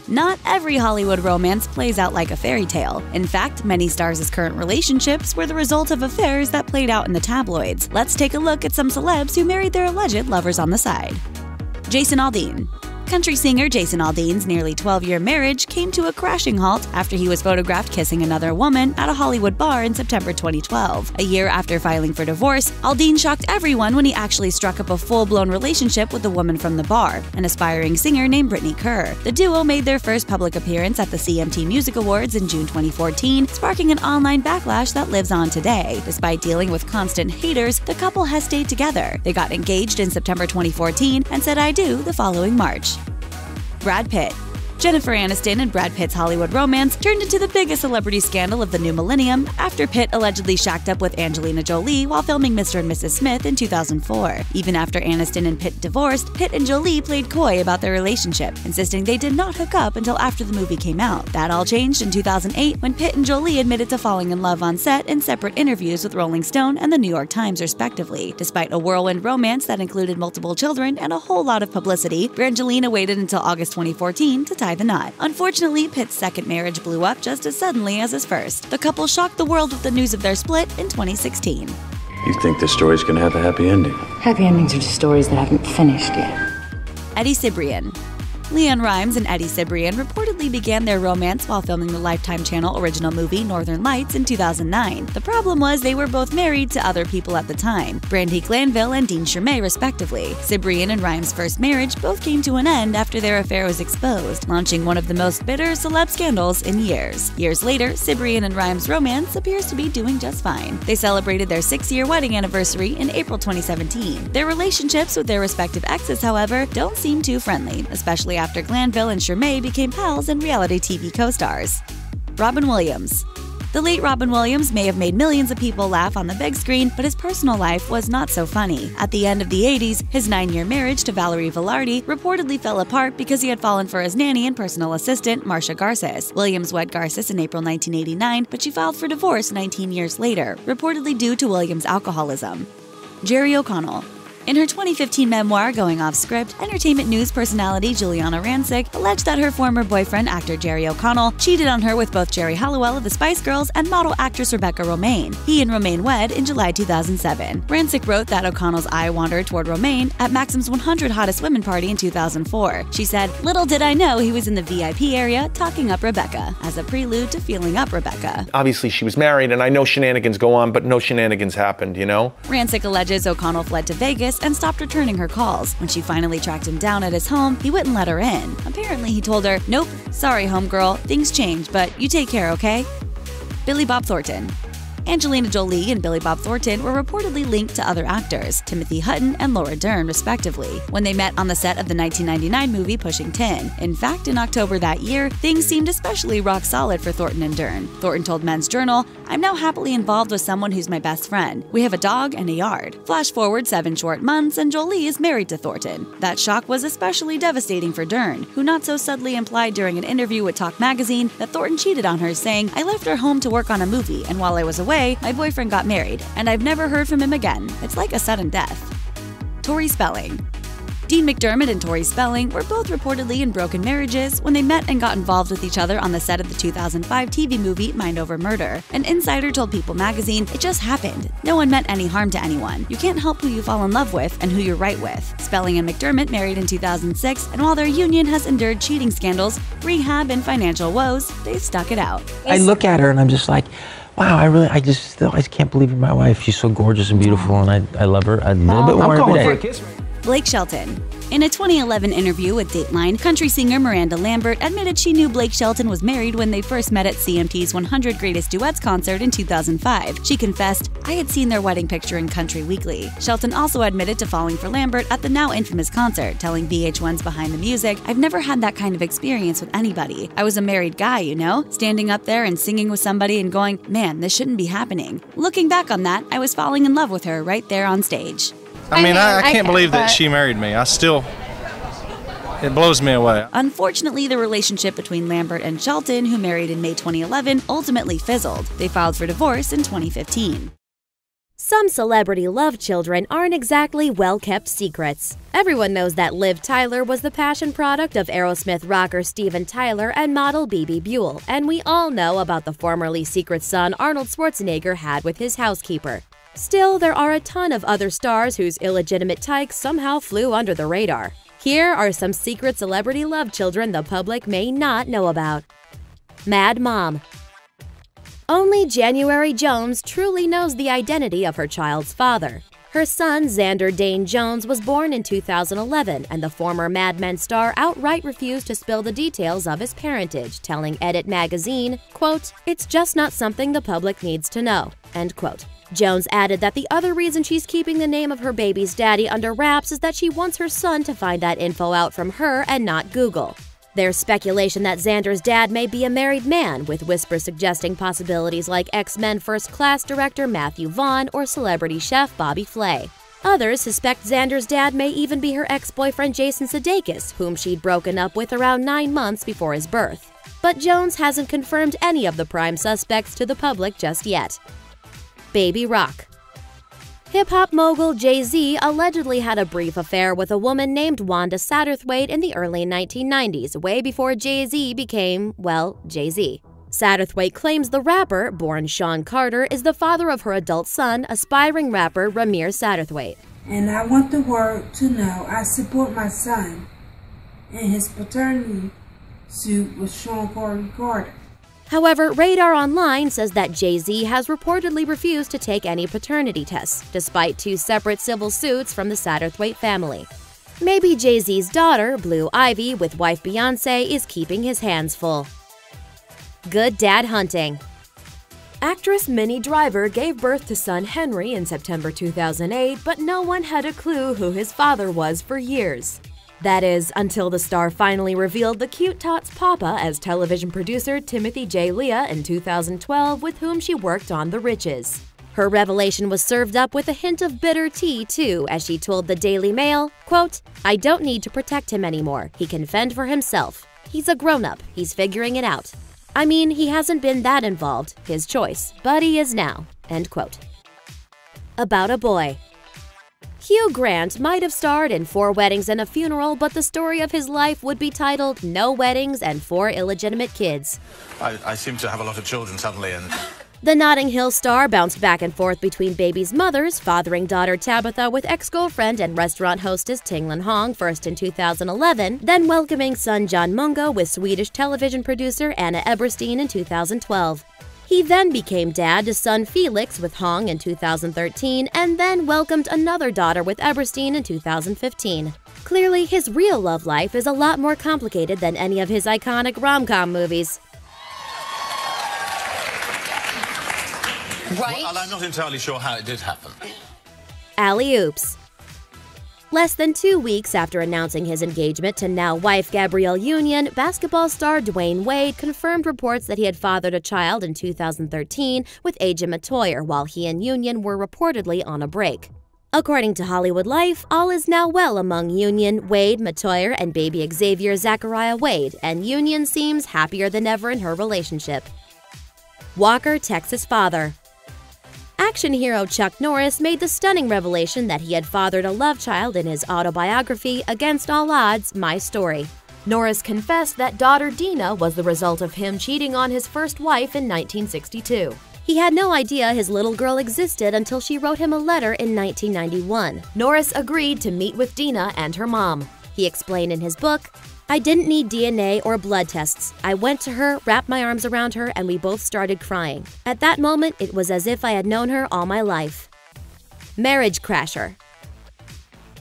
Not every Hollywood romance plays out like a fairy tale. In fact, many stars' current relationships were the result of affairs that played out in the tabloids. Let's take a look at some celebs who married their alleged lovers on the side. Jason Aldean. Country singer Jason Aldean's nearly 12-year marriage came to a crashing halt after he was photographed kissing another woman at a Hollywood bar in September 2012. A year after filing for divorce, Aldean shocked everyone when he actually struck up a full-blown relationship with a woman from the bar, an aspiring singer named Brittany Kerr. The duo made their first public appearance at the CMT Music Awards in June 2014, sparking an online backlash that lives on today. Despite dealing with constant haters, the couple has stayed together. They got engaged in September 2014 and said "I do" the following March. Brad Pitt. Jennifer Aniston and Brad Pitt's Hollywood romance turned into the biggest celebrity scandal of the new millennium after Pitt allegedly shacked up with Angelina Jolie while filming Mr. and Mrs. Smith in 2004. Even after Aniston and Pitt divorced, Pitt and Jolie played coy about their relationship, insisting they did not hook up until after the movie came out. That all changed in 2008 when Pitt and Jolie admitted to falling in love on set in separate interviews with Rolling Stone and the New York Times, respectively. Despite a whirlwind romance that included multiple children and a whole lot of publicity, Brangelina waited until August 2014 to tie the knot. Unfortunately, Pitt's second marriage blew up just as suddenly as his first. The couple shocked the world with the news of their split in 2016. You think this story's gonna have a happy ending? Happy endings are just stories that haven't finished yet. Eddie Cibrian. Leanne Rimes and Eddie Cibrian reportedly began their romance while filming the Lifetime Channel original movie Northern Lights in 2009. The problem was they were both married to other people at the time, Brandi Glanville and Dean Chermet respectively. Cibrian and Rimes' first marriage both came to an end after their affair was exposed, launching one of the most bitter celeb scandals in years. Years later, Cibrian and Rimes' romance appears to be doing just fine. They celebrated their 6-year wedding anniversary in April 2017. Their relationships with their respective exes, however, don't seem too friendly, especially after Glanville and Chermet became pals and reality TV co-stars. Robin Williams. The late Robin Williams may have made millions of people laugh on the big screen, but his personal life was not so funny. At the end of the 80s, his 9-year marriage to Valerie Velarde reportedly fell apart because he had fallen for his nanny and personal assistant, Marcia Garces. Williams wed Garces in April 1989, but she filed for divorce 19 years later, reportedly due to Williams' alcoholism. Jerry O'Connell. In her 2015 memoir, Going Off Script, entertainment news personality Juliana Rancic alleged that her former boyfriend, actor Jerry O'Connell, cheated on her with both Jerry Halliwell of the Spice Girls and model actress Rebecca Romijn. He and Romijn wed in July 2007. Rancic wrote that O'Connell's eye wandered toward Romijn at Maxim's 100 Hottest Women party in 2004. She said, "Little did I know he was in the VIP area talking up Rebecca," as a prelude to feeling up Rebecca. Obviously she was married, and I know shenanigans go on, but no shenanigans happened, you know? Rancic alleges O'Connell fled to Vegas and stopped returning her calls. When she finally tracked him down at his home, he wouldn't let her in. Apparently, he told her, "Nope, sorry, homegirl, things change, but you take care, okay?" Billy Bob Thornton. Angelina Jolie and Billy Bob Thornton were reportedly linked to other actors, Timothy Hutton and Laura Dern, respectively, when they met on the set of the 1999 movie Pushing Tin. In fact, in October that year, things seemed especially rock solid for Thornton and Dern. Thornton told Men's Journal, "I'm now happily involved with someone who's my best friend. We have a dog and a yard." Flash forward 7 short months, and Jolie is married to Thornton. That shock was especially devastating for Dern, who not so subtly implied during an interview with Talk Magazine that Thornton cheated on her, saying, "I left her home to work on a movie, and while I was away, my boyfriend got married, and I've never heard from him again. It's like a sudden death." Tori Spelling. Dean McDermott and Tori Spelling were both reportedly in broken marriages when they met and got involved with each other on the set of the 2005 TV movie Mind Over Murder. An insider told People magazine, "It just happened. No one meant any harm to anyone. You can't help who you fall in love with and who you're right with." Spelling and McDermott married in 2006, and while their union has endured cheating scandals, rehab, and financial woes, they've stuck it out. I look at her and I'm just like, wow, I just can't believe you're my wife. She's so gorgeous and beautiful, and I love her a little bit more every day. Blake Shelton. In a 2011 interview with Dateline, country singer Miranda Lambert admitted she knew Blake Shelton was married when they first met at CMT's 100 Greatest Duets concert in 2005. She confessed, "I had seen their wedding picture in Country Weekly." Shelton also admitted to falling for Lambert at the now infamous concert, telling VH1's Behind the Music, "I've never had that kind of experience with anybody. I was a married guy, you know, standing up there and singing with somebody and going, man, this shouldn't be happening. Looking back on that, I was falling in love with her right there on stage." I can't believe that she married me. It blows me away. Unfortunately, the relationship between Lambert and Shelton, who married in May 2011, ultimately fizzled. They filed for divorce in 2015. Some celebrity love children aren't exactly well-kept secrets. Everyone knows that Liv Tyler was the passion product of Aerosmith rocker Steven Tyler and model Bebe Buell, and we all know about the formerly secret son Arnold Schwarzenegger had with his housekeeper. Still, there are a ton of other stars whose illegitimate tykes somehow flew under the radar. Here are some secret celebrity love children the public may not know about. Mad Mom. Only January Jones truly knows the identity of her child's father. Her son, Xander Dane Jones, was born in 2011, and the former Mad Men star outright refused to spill the details of his parentage, telling Edit magazine, quote, "It's just not something the public needs to know," end quote. Jones added that the other reason she's keeping the name of her baby's daddy under wraps is that she wants her son to find that info out from her and not Google. There's speculation that Xander's dad may be a married man, with whispers suggesting possibilities like X-Men First Class director Matthew Vaughn or celebrity chef Bobby Flay. Others suspect Xander's dad may even be her ex-boyfriend Jason Sudeikis, whom she'd broken up with around 9 months before his birth. But Jones hasn't confirmed any of the prime suspects to the public just yet. Baby Rock. Hip-hop mogul Jay-Z allegedly had a brief affair with a woman named Wanda Satterthwaite in the early 1990s, way before Jay-Z became, well, Jay-Z. Satterthwaite claims the rapper, born Sean Carter, is the father of her adult son, aspiring rapper Ramir Satterthwaite. And I want the world to know I support my son in his paternity suit with Sean Carter. However, Radar Online says that Jay-Z has reportedly refused to take any paternity tests, despite 2 separate civil suits from the Satterthwaite family. Maybe Jay-Z's daughter, Blue Ivy, with wife Beyoncé, is keeping his hands full. Good dad hunting. Actress Minnie Driver gave birth to son Henry in September 2008, but no one had a clue who his father was for years. That is, until the star finally revealed the cute tot's papa as television producer Timothy J. Leah in 2012, with whom she worked on The Riches. Her revelation was served up with a hint of bitter tea, too, as she told the Daily Mail, quote, "I don't need to protect him anymore. He can fend for himself. He's a grown-up. He's figuring it out. I mean, he hasn't been that involved, his choice, but he is now," end quote. About a boy. Hugh Grant might have starred in 4 Weddings and a Funeral, but the story of his life would be titled No Weddings and 4 Illegitimate Kids. I seem to have a lot of children suddenly, and... The Notting Hill star bounced back and forth between babies' mothers, fathering daughter Tabitha with ex-girlfriend and restaurant hostess Tinglan Hong first in 2011, then welcoming son John Mungo with Swedish television producer Anna Eberstein in 2012. He then became dad to son Felix with Hong in 2013, and then welcomed another daughter with Eberstein in 2015. Clearly, his real love life is a lot more complicated than any of his iconic rom-com movies. Right? Well, I'm not entirely sure how it did happen. Alley-oops. Less than 2 weeks after announcing his engagement to now-wife Gabrielle Union, basketball star Dwayne Wade confirmed reports that he had fathered a child in 2013 with Aja Matoyer while he and Union were reportedly on a break. According to Hollywood Life, all is now well among Union, Wade, Matoyer, and baby Xavier Zachariah Wade, and Union seems happier than ever in her relationship. Walker, Texas father. Action hero Chuck Norris made the stunning revelation that he had fathered a love child in his autobiography, Against All Odds, My Story. Norris confessed that daughter Dina was the result of him cheating on his first wife in 1962. He had no idea his little girl existed until she wrote him a letter in 1991. Norris agreed to meet with Dina and her mom. He explained in his book, "I didn't need DNA or blood tests. I went to her, wrapped my arms around her, and we both started crying. At that moment, it was as if I had known her all my life." Marriage Crasher.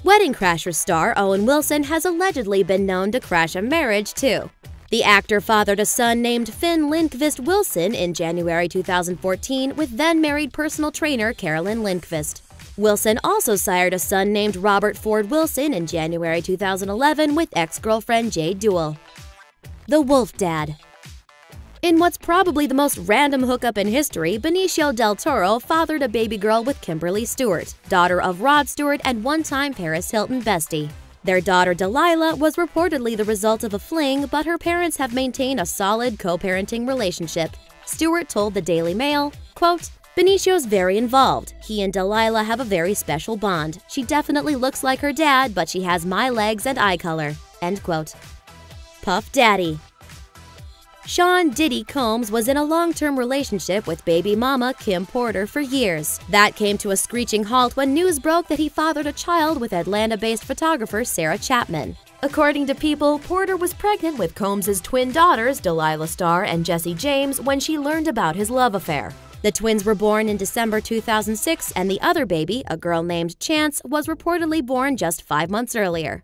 Wedding Crashers star Owen Wilson has allegedly been known to crash a marriage, too. The actor fathered a son named Finn Lindqvist Wilson in January 2014 with then-married personal trainer Carolyn Lindqvist. Wilson also sired a son named Robert Ford Wilson in January 2011 with ex-girlfriend Jade Duell. The Wolf Dad. In what's probably the most random hookup in history, Benicio del Toro fathered a baby girl with Kimberly Stewart, daughter of Rod Stewart and one-time Paris Hilton bestie. Their daughter Delilah was reportedly the result of a fling, but her parents have maintained a solid co-parenting relationship. Stewart told the Daily Mail, quote, Benicio's very involved. He and Delilah have a very special bond. She definitely looks like her dad, but she has my legs and eye color." End quote. Puff Daddy. Sean Diddy Combs was in a long-term relationship with baby mama Kim Porter for years. That came to a screeching halt when news broke that he fathered a child with Atlanta-based photographer Sarah Chapman. According to People, Porter was pregnant with Combs' twin daughters, Delilah Starr and Jessie James, when she learned about his love affair. The twins were born in December 2006, and the other baby, a girl named Chance, was reportedly born just 5 months earlier.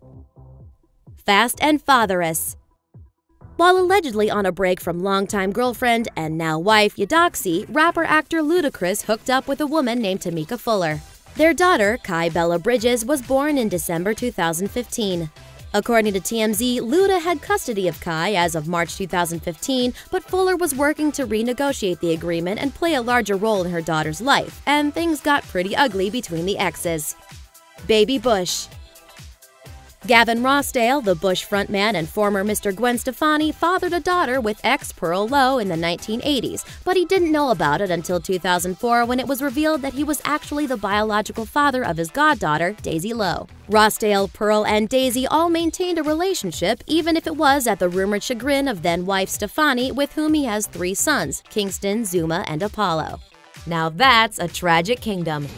Fast and fatherless. While allegedly on a break from longtime girlfriend and now wife Eudoxie, rapper-actor Ludacris hooked up with a woman named Tamika Fuller. Their daughter, Kai Bella Bridges, was born in December 2015. According to TMZ, Luda had custody of Kai as of March 2015, but Fuller was working to renegotiate the agreement and play a larger role in her daughter's life, and things got pretty ugly between the exes. Baby Bush. Gavin Rossdale, the Bush frontman and former Mr. Gwen Stefani, fathered a daughter with ex Pearl Lowe in the 1980s, but he didn't know about it until 2004 when it was revealed that he was actually the biological father of his goddaughter, Daisy Lowe. Rossdale, Pearl, and Daisy all maintained a relationship, even if it was at the rumored chagrin of then-wife Stefani, with whom he has 3 sons, Kingston, Zuma, and Apollo. Now that's a tragic kingdom.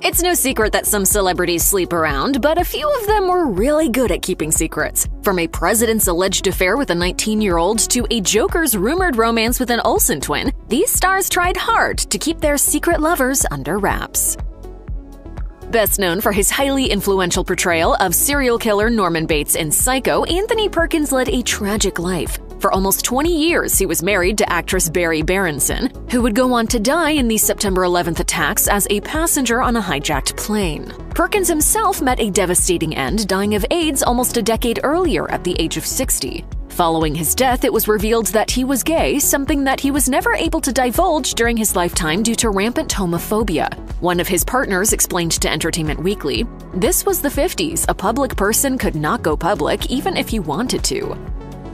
It's no secret that some celebrities sleep around, but a few of them were really good at keeping secrets. From a president's alleged affair with a 19-year-old to a Joker's rumored romance with an Olsen twin, these stars tried hard to keep their secret lovers under wraps. Best known for his highly influential portrayal of serial killer Norman Bates in Psycho, Anthony Perkins led a tragic life. For almost 20 years, he was married to actress Barry Berenson, who would go on to die in the September 11th attacks as a passenger on a hijacked plane. Perkins himself met a devastating end, dying of AIDS almost a decade earlier at the age of 60. Following his death, it was revealed that he was gay, something that he was never able to divulge during his lifetime due to rampant homophobia. One of his partners explained to Entertainment Weekly, "This was the 50s. A public person could not go public even if he wanted to."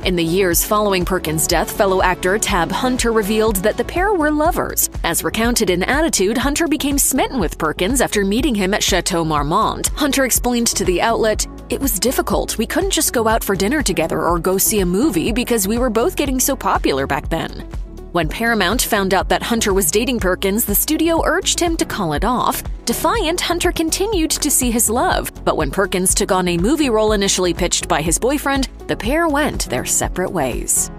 In the years following Perkins' death, fellow actor Tab Hunter revealed that the pair were lovers. As recounted in Attitude, Hunter became smitten with Perkins after meeting him at Chateau Marmont. Hunter explained to the outlet, "It was difficult. We couldn't just go out for dinner together or go see a movie because we were both getting so popular back then." When Paramount found out that Hunter was dating Perkins, the studio urged him to call it off. Defiant, Hunter continued to see his love, but when Perkins took on a movie role initially pitched by his boyfriend, the pair went their separate ways.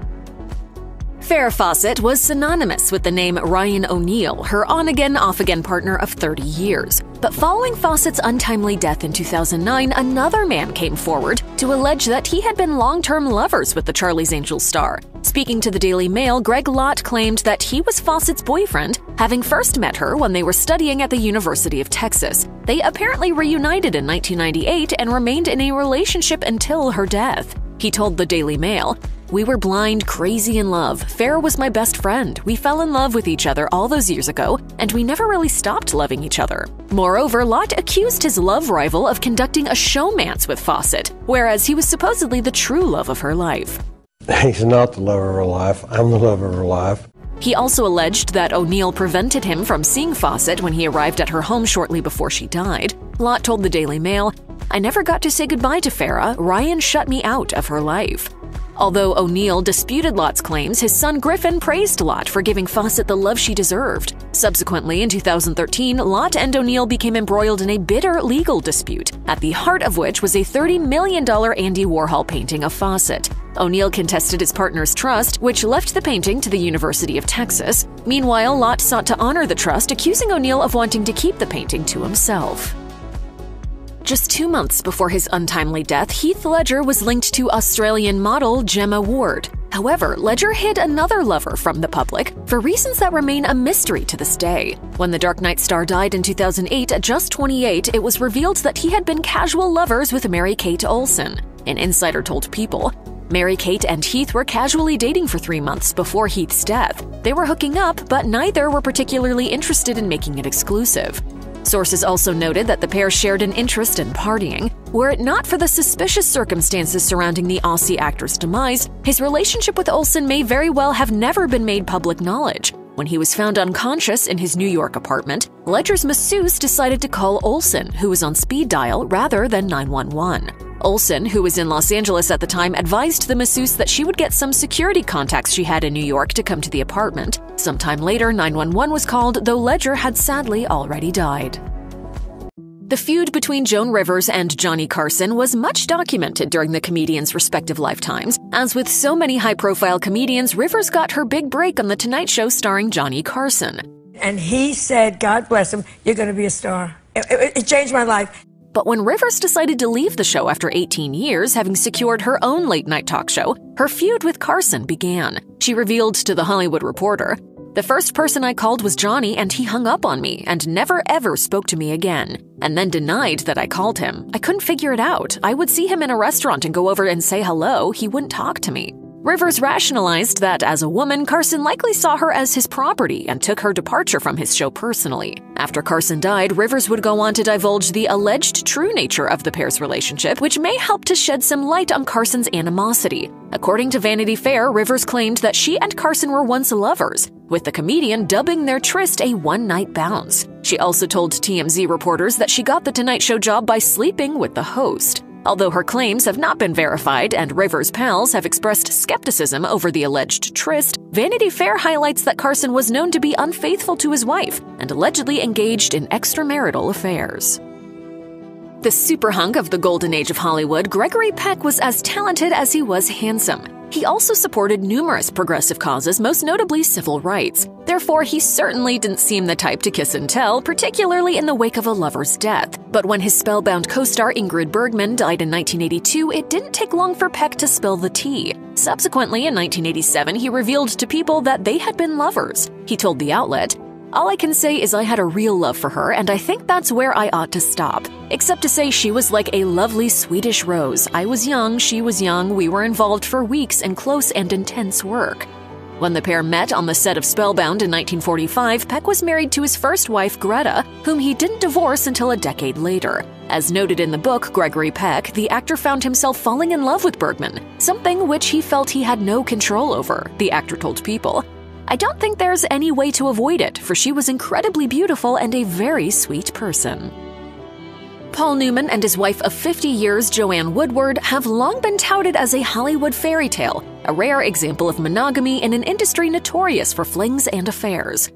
Farrah Fawcett was synonymous with the name Ryan O'Neal, her on-again, off-again partner of 30 years. But following Fawcett's untimely death in 2009, another man came forward to allege that he had been long-term lovers with the Charlie's Angels star. Speaking to the Daily Mail, Greg Lott claimed that he was Fawcett's boyfriend, having first met her when they were studying at the University of Texas. They apparently reunited in 1998 and remained in a relationship until her death. He told the Daily Mail, "We were blind, crazy in love. Farrah was my best friend. We fell in love with each other all those years ago, and we never really stopped loving each other." Moreover, Lott accused his love rival of conducting a showmance with Fawcett, whereas he was supposedly the true love of her life. He's not the love of her life. I'm the love of her life. He also alleged that O'Neal prevented him from seeing Fawcett when he arrived at her home shortly before she died. Lott told the Daily Mail, "I never got to say goodbye to Farrah. Ryan shut me out of her life." Although O'Neal disputed Lott's claims, his son Griffin praised Lott for giving Fawcett the love she deserved. Subsequently, in 2013, Lott and O'Neal became embroiled in a bitter legal dispute, at the heart of which was a $30 million Andy Warhol painting of Fawcett. O'Neal contested his partner's trust, which left the painting to the University of Texas. Meanwhile, Lott sought to honor the trust, accusing O'Neal of wanting to keep the painting to himself. Just 2 months before his untimely death, Heath Ledger was linked to Australian model Gemma Ward. However, Ledger hid another lover from the public for reasons that remain a mystery to this day. When the Dark Knight star died in 2008 at just 28, it was revealed that he had been casual lovers with Mary-Kate Olsen. An insider told People, Mary-Kate and Heath were casually dating for 3 months before Heath's death. They were hooking up, but neither were particularly interested in making it exclusive. Sources also noted that the pair shared an interest in partying. Were it not for the suspicious circumstances surrounding the Aussie actor's demise, his relationship with Olsen may very well have never been made public knowledge. When he was found unconscious in his New York apartment, Ledger's masseuse decided to call Olsen, who was on speed dial, rather than 911. Olsen, who was in Los Angeles at the time, advised the masseuse that she would get some security contacts she had in New York to come to the apartment. Sometime later, 911 was called, though Ledger had sadly already died. The feud between Joan Rivers and Johnny Carson was much documented during the comedians' respective lifetimes. As with so many high-profile comedians, Rivers got her big break on The Tonight Show starring Johnny Carson. And he said, God bless him, you're going to be a star. It changed my life. But when Rivers decided to leave the show after 18 years, having secured her own late-night talk show, her feud with Carson began. She revealed to The Hollywood Reporter, "The first person I called was Johnny, and he hung up on me and never ever spoke to me again, and then denied that I called him. I couldn't figure it out. I would see him in a restaurant and go over and say hello. He wouldn't talk to me." Rivers rationalized that as a woman, Carson likely saw her as his property and took her departure from his show personally. After Carson died, Rivers would go on to divulge the alleged true nature of the pair's relationship, which may help to shed some light on Carson's animosity. According to Vanity Fair, Rivers claimed that she and Carson were once lovers, with the comedian dubbing their tryst a one-night bounce. She also told TMZ reporters that she got the Tonight Show job by sleeping with the host. Although her claims have not been verified and Rivers' pals have expressed skepticism over the alleged tryst, Vanity Fair highlights that Carson was known to be unfaithful to his wife and allegedly engaged in extramarital affairs. The superhunk of the golden age of Hollywood, Gregory Peck was as talented as he was handsome. He also supported numerous progressive causes, most notably civil rights. Therefore, he certainly didn't seem the type to kiss and tell, particularly in the wake of a lover's death. But when his spellbound co-star Ingrid Bergman died in 1982, it didn't take long for Peck to spill the tea. Subsequently, in 1987, he revealed to people that they had been lovers. He told the outlet, "All I can say is I had a real love for her, and I think that's where I ought to stop. Except to say she was like a lovely Swedish rose. I was young, she was young, we were involved for weeks in close and intense work." When the pair met on the set of Spellbound in 1945, Peck was married to his first wife, Greta, whom he didn't divorce until a decade later. As noted in the book Gregory Peck, the actor found himself falling in love with Bergman, something which he felt he had no control over, the actor told People. "I don't think there's any way to avoid it, for she was incredibly beautiful and a very sweet person." Paul Newman and his wife of 50 years, Joanne Woodward, have long been touted as a Hollywood fairy tale, a rare example of monogamy in an industry notorious for flings and affairs.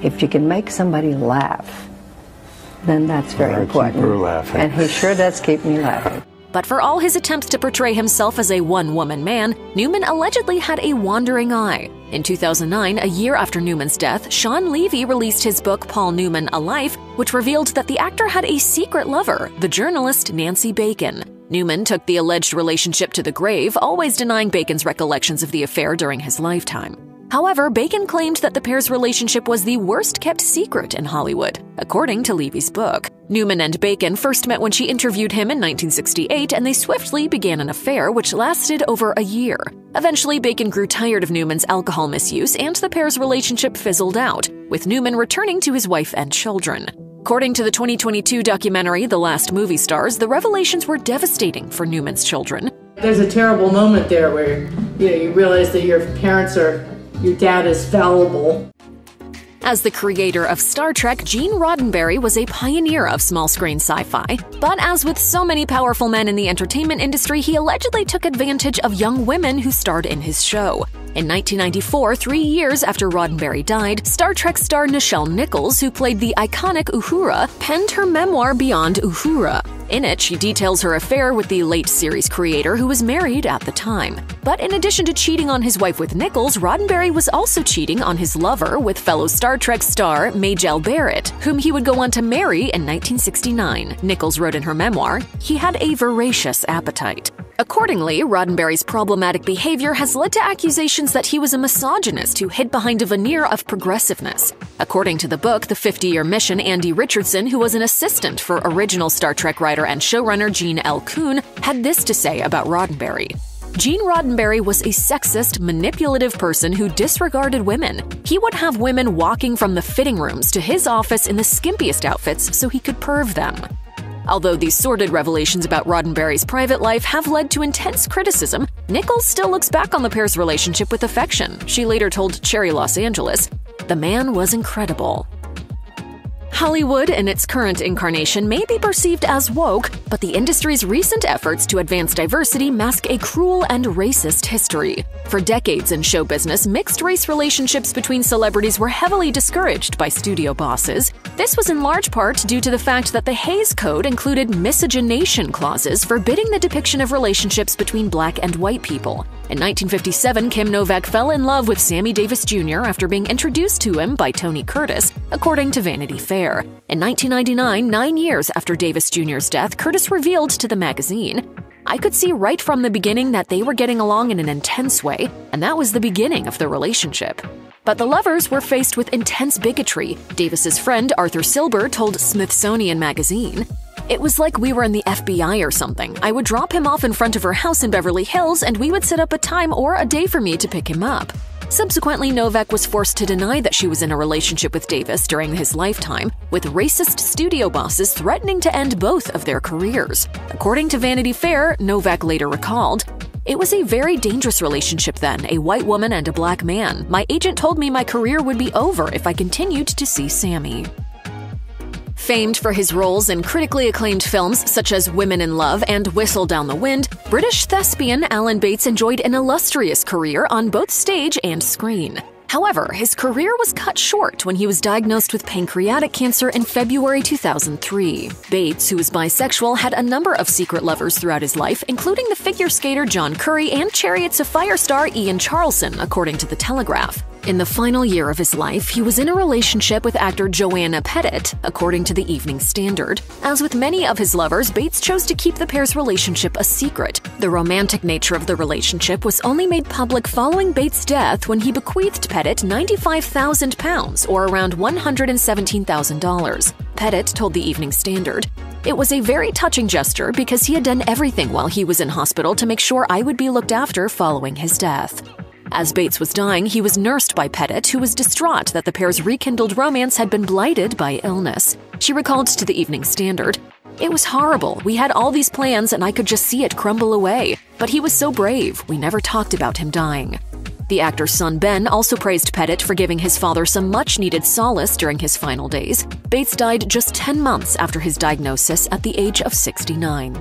If you can make somebody laugh, then that's very important. Keep her laughing. And he sure does keep me laughing. But for all his attempts to portray himself as a one-woman man, Newman allegedly had a wandering eye. In 2009, a year after Newman's death, Sean Levy released his book Paul Newman: A Life, which revealed that the actor had a secret lover, the journalist Nancy Bacon. Newman took the alleged relationship to the grave, always denying Bacon's recollections of the affair during his lifetime. However, Bacon claimed that the pair's relationship was the worst-kept secret in Hollywood, according to Levy's book. Newman and Bacon first met when she interviewed him in 1968, and they swiftly began an affair which lasted over a year. Eventually, Bacon grew tired of Newman's alcohol misuse, and the pair's relationship fizzled out, with Newman returning to his wife and children. According to the 2022 documentary The Last Movie Stars, the revelations were devastating for Newman's children. There's a terrible moment there where you realize that your dad is fallible. As the creator of Star Trek, Gene Roddenberry was a pioneer of small-screen sci-fi. But as with so many powerful men in the entertainment industry, he allegedly took advantage of young women who starred in his show. In 1994, 3 years after Roddenberry died, Star Trek star Nichelle Nichols, who played the iconic Uhura, penned her memoir Beyond Uhura. In it, she details her affair with the late series creator, who was married at the time. But in addition to cheating on his wife with Nichols, Roddenberry was also cheating on his lover with fellow Star Trek star Majel Barrett, whom he would go on to marry in 1969. Nichols wrote in her memoir, "He had a voracious appetite." Accordingly, Roddenberry's problematic behavior has led to accusations that he was a misogynist who hid behind a veneer of progressiveness. According to the book The 50-Year Mission, Andy Richardson, who was an assistant for original Star Trek writer and showrunner Gene L. Kuhn, had this to say about Roddenberry. Gene Roddenberry was a sexist, manipulative person who disregarded women. He would have women walking from the fitting rooms to his office in the skimpiest outfits so he could perv them. Although these sordid revelations about Roddenberry's private life have led to intense criticism, Nichols still looks back on the pair's relationship with affection. She later told Cherry Los Angeles, "The man was incredible." Hollywood, in its current incarnation, may be perceived as woke, but the industry's recent efforts to advance diversity mask a cruel and racist history. For decades in show business, mixed-race relationships between celebrities were heavily discouraged by studio bosses. This was in large part due to the fact that the Hays Code included miscegenation clauses forbidding the depiction of relationships between black and white people. In 1957, Kim Novak fell in love with Sammy Davis Jr. after being introduced to him by Tony Curtis, according to Vanity Fair. In 1999, 9 years after Davis Jr.'s death, Curtis revealed to the magazine, "I could see right from the beginning that they were getting along in an intense way, and that was the beginning of the relationship." But the lovers were faced with intense bigotry. Davis's friend Arthur Silber told Smithsonian Magazine, "It was like we were in the FBI or something. I would drop him off in front of her house in Beverly Hills, and we would set up a time or a day for me to pick him up." Subsequently, Novak was forced to deny that she was in a relationship with Davis during his lifetime, with racist studio bosses threatening to end both of their careers. According to Vanity Fair, Novak later recalled, "It was a very dangerous relationship then, a white woman and a black man. My agent told me my career would be over if I continued to see Sammy." Famed for his roles in critically acclaimed films such as Women in Love and Whistle Down the Wind, British thespian Alan Bates enjoyed an illustrious career on both stage and screen. However, his career was cut short when he was diagnosed with pancreatic cancer in February 2003. Bates, who was bisexual, had a number of secret lovers throughout his life, including the figure skater John Curry and Chariots of Fire star Ian Charleson, according to The Telegraph. In the final year of his life, he was in a relationship with actor Joanna Pettit, according to the Evening Standard. As with many of his lovers, Bates chose to keep the pair's relationship a secret. The romantic nature of the relationship was only made public following Bates' death when he bequeathed Pettit £95,000, or around $117,000. Pettit told the Evening Standard, "It was a very touching gesture because he had done everything while he was in hospital to make sure I would be looked after following his death." As Bates was dying, he was nursed by Pettit, who was distraught that the pair's rekindled romance had been blighted by illness. She recalled to the Evening Standard, "It was horrible. We had all these plans and I could just see it crumble away. But he was so brave. We never talked about him dying." The actor's son Ben also praised Pettit for giving his father some much-needed solace during his final days. Bates died just 10 months after his diagnosis at the age of 69.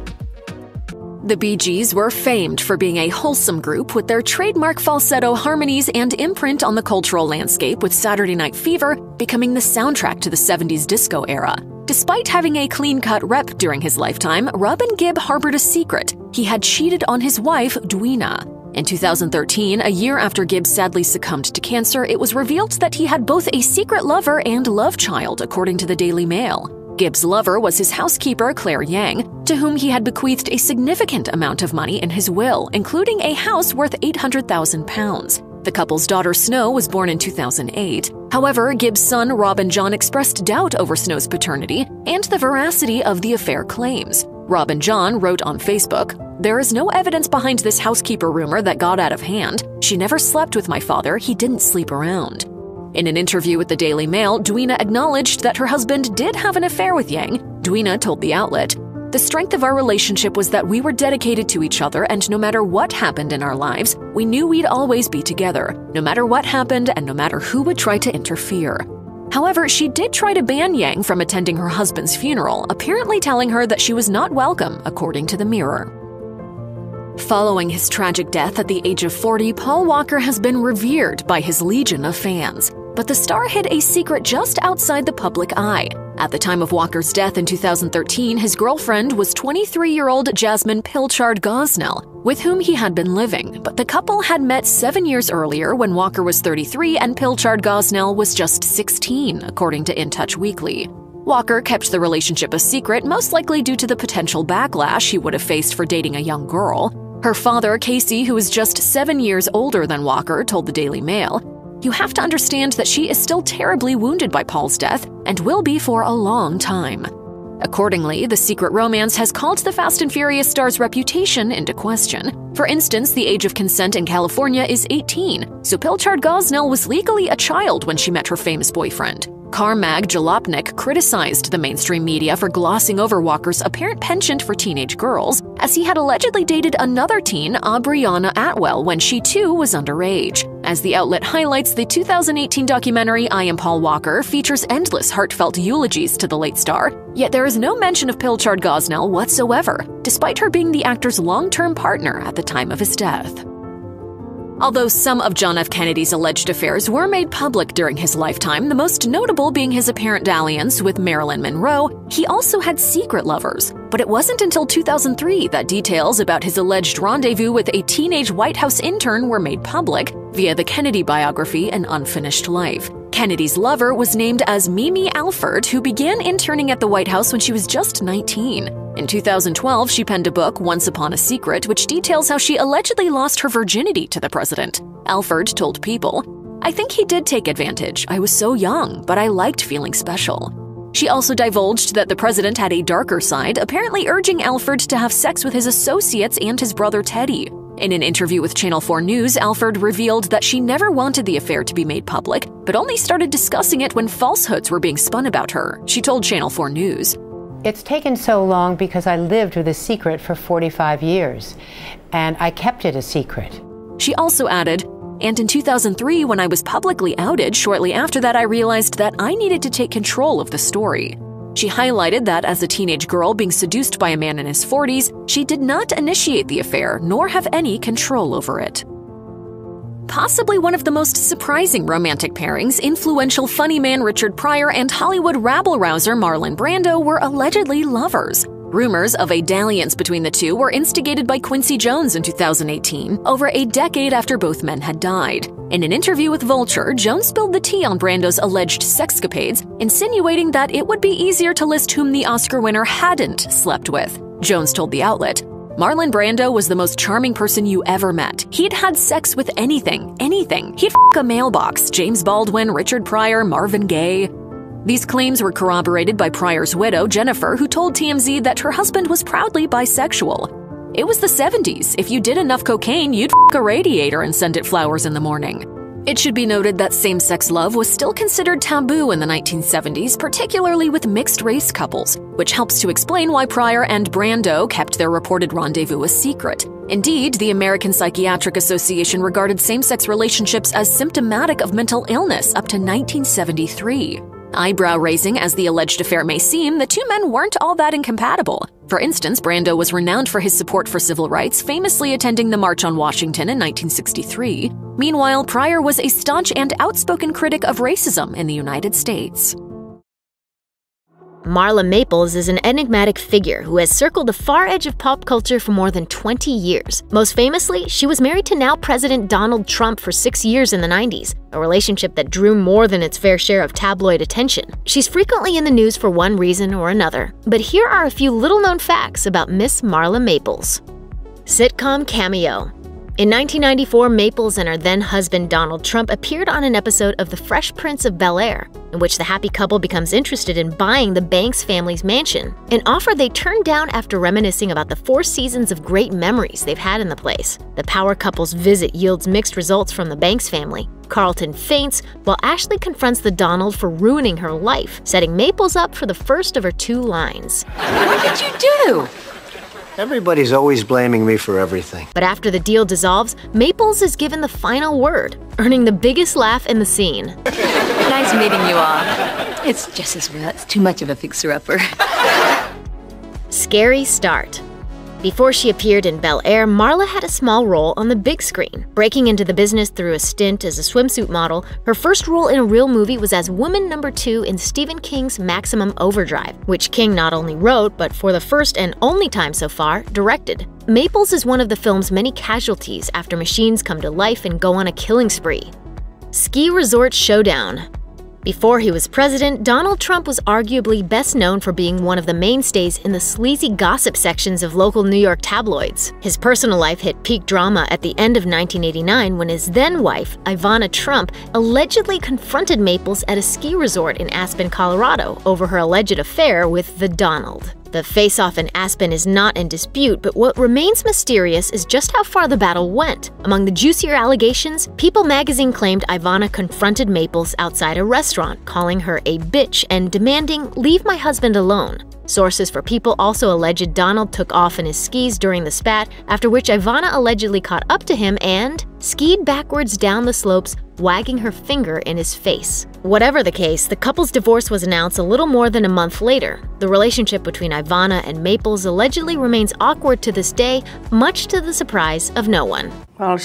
The Bee Gees were famed for being a wholesome group with their trademark falsetto harmonies and imprint on the cultural landscape, with Saturday Night Fever becoming the soundtrack to the 70s disco era. Despite having a clean-cut rep during his lifetime, Robin Gibb harbored a secret. He had cheated on his wife, Dwina. In 2013, a year after Gibb sadly succumbed to cancer, it was revealed that he had both a secret lover and love child, according to the Daily Mail. Gibbs' lover was his housekeeper, Claire Yang, to whom he had bequeathed a significant amount of money in his will, including a house worth £800,000. The couple's daughter, Snow, was born in 2008. However, Gibbs' son, Robin John, expressed doubt over Snow's paternity and the veracity of the affair claims. Robin John wrote on Facebook, "There is no evidence behind this housekeeper rumor that got out of hand. She never slept with my father. He didn't sleep around." In an interview with the Daily Mail, Dwina acknowledged that her husband did have an affair with Yang. Dwina told the outlet, "The strength of our relationship was that we were dedicated to each other, and no matter what happened in our lives, we knew we'd always be together, no matter what happened and no matter who would try to interfere." However, she did try to ban Yang from attending her husband's funeral, apparently telling her that she was not welcome, according to the Mirror. Following his tragic death at the age of 40, Paul Walker has been revered by his legion of fans. But the star hid a secret just outside the public eye. At the time of Walker's death in 2013, his girlfriend was 23-year-old Jasmine Pilchard Gosnell, with whom he had been living. But the couple had met 7 years earlier when Walker was 33 and Pilchard Gosnell was just 16, according to In Touch Weekly. Walker kept the relationship a secret, most likely due to the potential backlash he would have faced for dating a young girl. Her father, Casey, who is just 7 years older than Walker, told the Daily Mail, "You have to understand that she is still terribly wounded by Paul's death and will be for a long time." Accordingly, the secret romance has called the Fast and Furious star's reputation into question. For instance, the age of consent in California is 18, so Pilchard Gosnell was legally a child when she met her famous boyfriend. Carmag Jalopnik criticized the mainstream media for glossing over Walker's apparent penchant for teenage girls, as he had allegedly dated another teen, Aubriana Atwell, when she too was underage. As the outlet highlights, the 2018 documentary I Am Paul Walker features endless heartfelt eulogies to the late star, yet there is no mention of Pilchard Gosnell whatsoever, despite her being the actor's long-term partner at the time of his death. Although some of John F. Kennedy's alleged affairs were made public during his lifetime, the most notable being his apparent dalliance with Marilyn Monroe, he also had secret lovers. But it wasn't until 2003 that details about his alleged rendezvous with a teenage White House intern were made public via the Kennedy biography An Unfinished Life. Kennedy's lover was named as Mimi Alford, who began interning at the White House when she was just 19. In 2012, she penned a book, Once Upon a Secret, which details how she allegedly lost her virginity to the president. Alford told People, "I think he did take advantage. I was so young, but I liked feeling special." She also divulged that the president had a darker side, apparently urging Alford to have sex with his associates and his brother Teddy. In an interview with Channel 4 News, Alford revealed that she never wanted the affair to be made public, but only started discussing it when falsehoods were being spun about her. She told Channel 4 News, "It's taken so long because I lived with a secret for 45 years, and I kept it a secret." She also added, "And in 2003, when I was publicly outed, shortly after that I realized that I needed to take control of the story." She highlighted that as a teenage girl being seduced by a man in his 40s, she did not initiate the affair nor have any control over it. Possibly one of the most surprising romantic pairings, influential funny man Richard Pryor and Hollywood rabble-rouser Marlon Brando were allegedly lovers. Rumors of a dalliance between the two were instigated by Quincy Jones in 2018, over a decade after both men had died. In an interview with Vulture, Jones spilled the tea on Brando's alleged sexcapades, insinuating that it would be easier to list whom the Oscar winner hadn't slept with. Jones told the outlet, "Marlon Brando was the most charming person you ever met. He'd had sex with anything. He'd f*** a mailbox, James Baldwin, Richard Pryor, Marvin Gaye." These claims were corroborated by Pryor's widow, Jennifer, who told TMZ that her husband was proudly bisexual. "It was the 70s. If you did enough cocaine, you'd f*** a radiator and send it flowers in the morning." It should be noted that same-sex love was still considered taboo in the 1970s, particularly with mixed-race couples, which helps to explain why Pryor and Brando kept their reported rendezvous a secret. Indeed, the American Psychiatric Association regarded same-sex relationships as symptomatic of mental illness up to 1973. Eyebrow-raising as the alleged affair may seem, the two men weren't all that incompatible. For instance, Brando was renowned for his support for civil rights, famously attending the March on Washington in 1963. Meanwhile, Pryor was a staunch and outspoken critic of racism in the United States. Marla Maples is an enigmatic figure who has circled the far edge of pop culture for more than 20 years. Most famously, she was married to now President Donald Trump for 6 years in the 90s, a relationship that drew more than its fair share of tabloid attention. She's frequently in the news for one reason or another, but here are a few little-known facts about Miss Marla Maples. Sitcom cameo. In 1994, Maples and her then-husband Donald Trump appeared on an episode of The Fresh Prince of Bel-Air, in which the happy couple becomes interested in buying the Banks family's mansion, an offer they turned down after reminiscing about the 4 seasons of great memories they've had in the place. The power couple's visit yields mixed results from the Banks family. Carlton faints, while Ashley confronts the Donald for ruining her life, setting Maples up for the first of her 2 lines. What did you do? Everybody's always blaming me for everything. But after the deal dissolves, Maples is given the final word, earning the biggest laugh in the scene. Nice meeting you all. It's just as well. It's too much of a fixer-upper. Scary start. Before she appeared in Bel-Air, Marla had a small role on the big screen. Breaking into the business through a stint as a swimsuit model, her first role in a real movie was as woman number 2 in Stephen King's Maximum Overdrive, which King not only wrote, but for the first and only time so far, directed. Maples is one of the film's many casualties after machines come to life and go on a killing spree. Ski Resort Showdown. Before he was president, Donald Trump was arguably best known for being one of the mainstays in the sleazy gossip sections of local New York tabloids. His personal life hit peak drama at the end of 1989 when his then-wife, Ivana Trump, allegedly confronted Maples at a ski resort in Aspen, Colorado over her alleged affair with the Donald. The face-off in Aspen is not in dispute, but what remains mysterious is just how far the battle went. Among the juicier allegations, People magazine claimed Ivana confronted Maples outside a restaurant, calling her a bitch and demanding, "Leave my husband alone." Sources for People also alleged Donald took off in his skis during the spat, after which Ivana allegedly caught up to him and skied backwards down the slopes, wagging her finger in his face. Whatever the case, the couple's divorce was announced a little more than a month later. The relationship between Ivana and Maples allegedly remains awkward to this day, much to the surprise of no one. Well,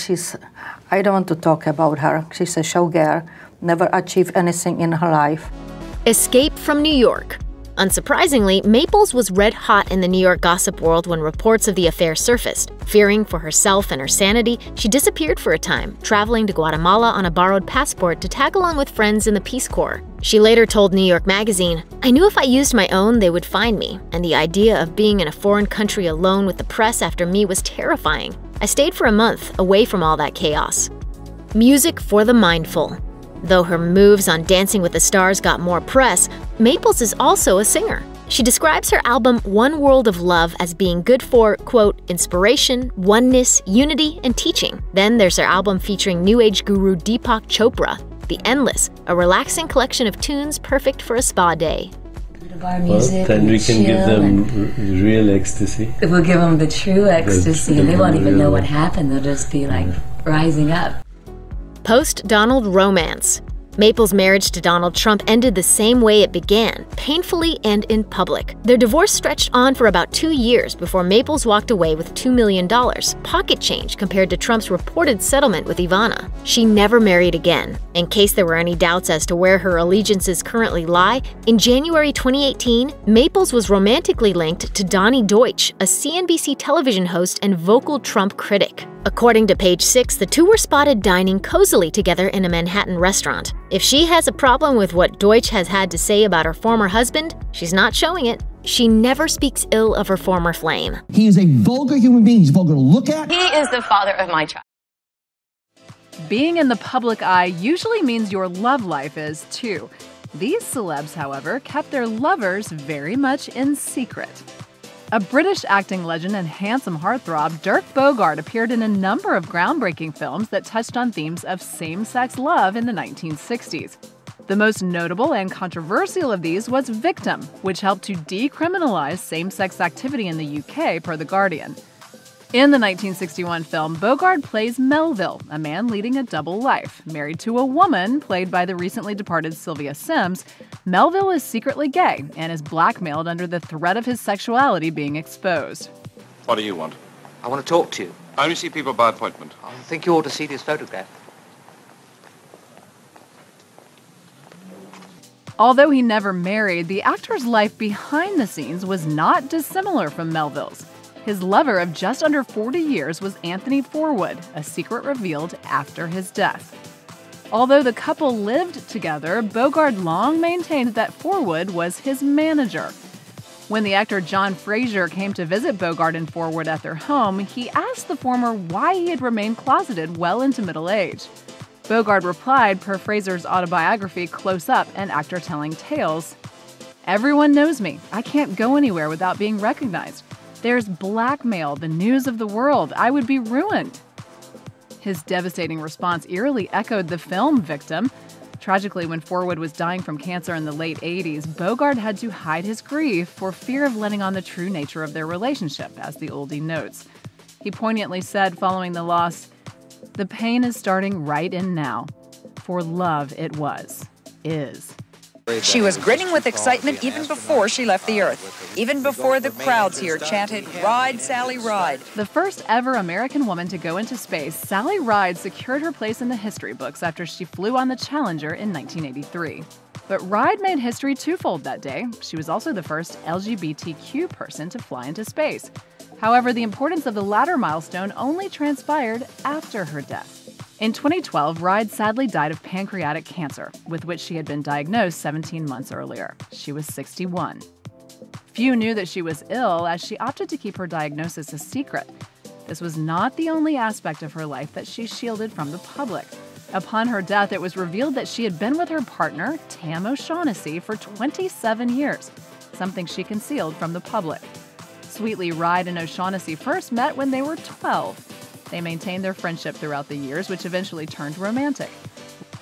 I don't want to talk about her. She's a showgirl, never achieved anything in her life. Escape from New York. Unsurprisingly, Maples was red-hot in the New York gossip world when reports of the affair surfaced. Fearing for herself and her sanity, she disappeared for a time, traveling to Guatemala on a borrowed passport to tag along with friends in the Peace Corps. She later told New York Magazine, "I knew if I used my own, they would find me, and the idea of being in a foreign country alone with the press after me was terrifying. I stayed for a month, away from all that chaos." Music for the mindful. Though her moves on Dancing with the Stars got more press, Maples is also a singer. She describes her album One World of Love as being good for, quote, inspiration, oneness, unity, and teaching. Then there's her album featuring New Age guru Deepak Chopra, The Endless, a relaxing collection of tunes perfect for a spa day. Well, then we can give them real ecstasy. We'll give them the true ecstasy. They won't even know what happened. They'll just be like rising up. Post-Donald romance. Maples' marriage to Donald Trump ended the same way it began, painfully and in public. Their divorce stretched on for about 2 years before Maples walked away with $2 million, pocket change compared to Trump's reported settlement with Ivana. She never married again. In case there were any doubts as to where her allegiances currently lie, in January 2018, Maples was romantically linked to Donnie Deutsch, a CNBC television host and vocal Trump critic. According to Page 6, the two were spotted dining cozily together in a Manhattan restaurant. If she has a problem with what Deutsch has had to say about her former husband, she's not showing it. She never speaks ill of her former flame. He is a vulgar human being. He's vulgar to look at. He is the father of my child. Being in the public eye usually means your love life is too. These celebs, however, kept their lovers very much in secret. A British acting legend and handsome heartthrob, Dirk Bogarde appeared in a number of groundbreaking films that touched on themes of same-sex love in the 1960s. The most notable and controversial of these was Victim, which helped to decriminalize same-sex activity in the UK, per The Guardian. In the 1961 film, Bogarde plays Melville, a man leading a double life. Married to a woman, played by the recently departed Sylvia Sims, Melville is secretly gay and is blackmailed under the threat of his sexuality being exposed. What do you want? I want to talk to you. I only see people by appointment. I think you ought to see this photograph. Although he never married, the actor's life behind the scenes was not dissimilar from Melville's. His lover of just under 40 years was Anthony Forwood, a secret revealed after his death. Although the couple lived together, Bogarde long maintained that Forwood was his manager. When the actor John Fraser came to visit Bogarde and Forwood at their home, he asked the former why he had remained closeted well into middle age. Bogarde replied, per Fraser's autobiography Close Up, an actor telling tales, "Everyone knows me. I can't go anywhere without being recognized. There's blackmail, the news of the world. I would be ruined." His devastating response eerily echoed the film Victim. Tragically, when Forwood was dying from cancer in the late 80s, Bogarde had to hide his grief for fear of letting on the true nature of their relationship, as the oldie notes. He poignantly said following the loss, "The pain is starting right in now. For love it was, is." She was grinning with excitement even before she left the Earth, even before the crowds here chanted, "Ride, Sally, ride." The first ever American woman to go into space, Sally Ride secured her place in the history books after she flew on the Challenger in 1983. But Ride made history twofold that day. She was also the first LGBTQ person to fly into space. However, the importance of the latter milestone only transpired after her death. In 2012, Ride sadly died of pancreatic cancer, with which she had been diagnosed 17 months earlier. She was 61. Few knew that she was ill, as she opted to keep her diagnosis a secret. This was not the only aspect of her life that she shielded from the public. Upon her death, it was revealed that she had been with her partner, Tam O'Shaughnessy, for 27 years. something she concealed from the public. Sweetly, Ride and O'Shaughnessy first met when they were 12. They maintained their friendship throughout the years, which eventually turned romantic.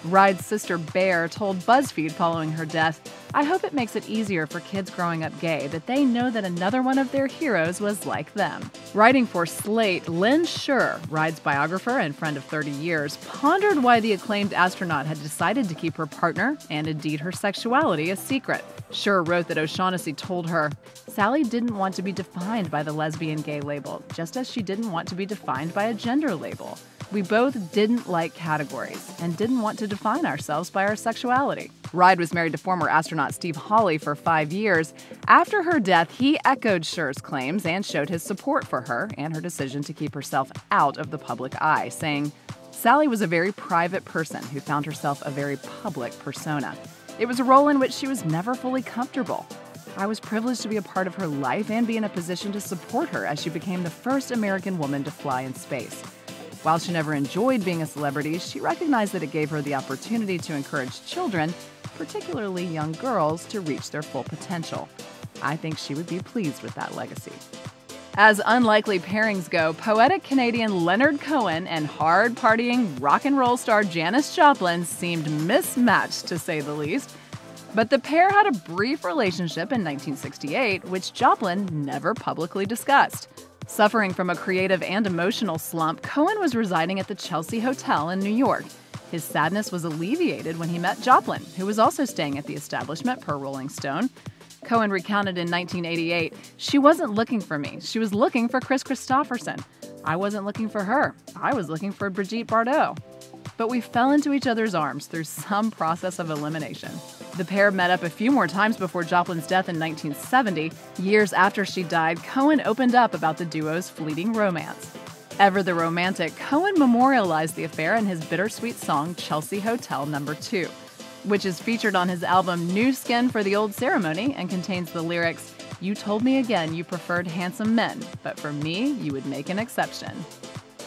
Ride's sister Bear told BuzzFeed following her death, "I hope it makes it easier for kids growing up gay that they know that another one of their heroes was like them." Writing for Slate, Lynn Shure, Ride's biographer and friend of 30 years, pondered why the acclaimed astronaut had decided to keep her partner, and indeed her sexuality, a secret. Shure wrote that O'Shaughnessy told her, "Sally didn't want to be defined by the lesbian-gay label, just as she didn't want to be defined by a gender label. We both didn't like categories and didn't want to define ourselves by our sexuality." Ride was married to former astronaut Steve Hawley for 5 years. After her death, he echoed Shure's claims and showed his support for her and her decision to keep herself out of the public eye, saying, "Sally was a very private person who found herself a very public persona. It was a role in which she was never fully comfortable. I was privileged to be a part of her life and be in a position to support her as she became the first American woman to fly in space. While she never enjoyed being a celebrity, she recognized that it gave her the opportunity to encourage children, particularly young girls, to reach their full potential. I think she would be pleased with that legacy." As unlikely pairings go, poetic Canadian Leonard Cohen and hard-partying rock and roll star Janis Joplin seemed mismatched, to say the least. But the pair had a brief relationship in 1968, which Joplin never publicly discussed. Suffering from a creative and emotional slump, Cohen was residing at the Chelsea Hotel in New York. His sadness was alleviated when he met Joplin, who was also staying at the establishment, per Rolling Stone. Cohen recounted in 1988, "She wasn't looking for me. She was looking for Chris Christopherson. I wasn't looking for her. I was looking for Brigitte Bardot." But we fell into each other's arms through some process of elimination. The pair met up a few more times before Joplin's death in 1970. Years after she died, Cohen opened up about the duo's fleeting romance. Ever the romantic, Cohen memorialized the affair in his bittersweet song Chelsea Hotel No. 2, which is featured on his album New Skin for the Old Ceremony and contains the lyrics, "You told me again you preferred handsome men, but for me, you would make an exception."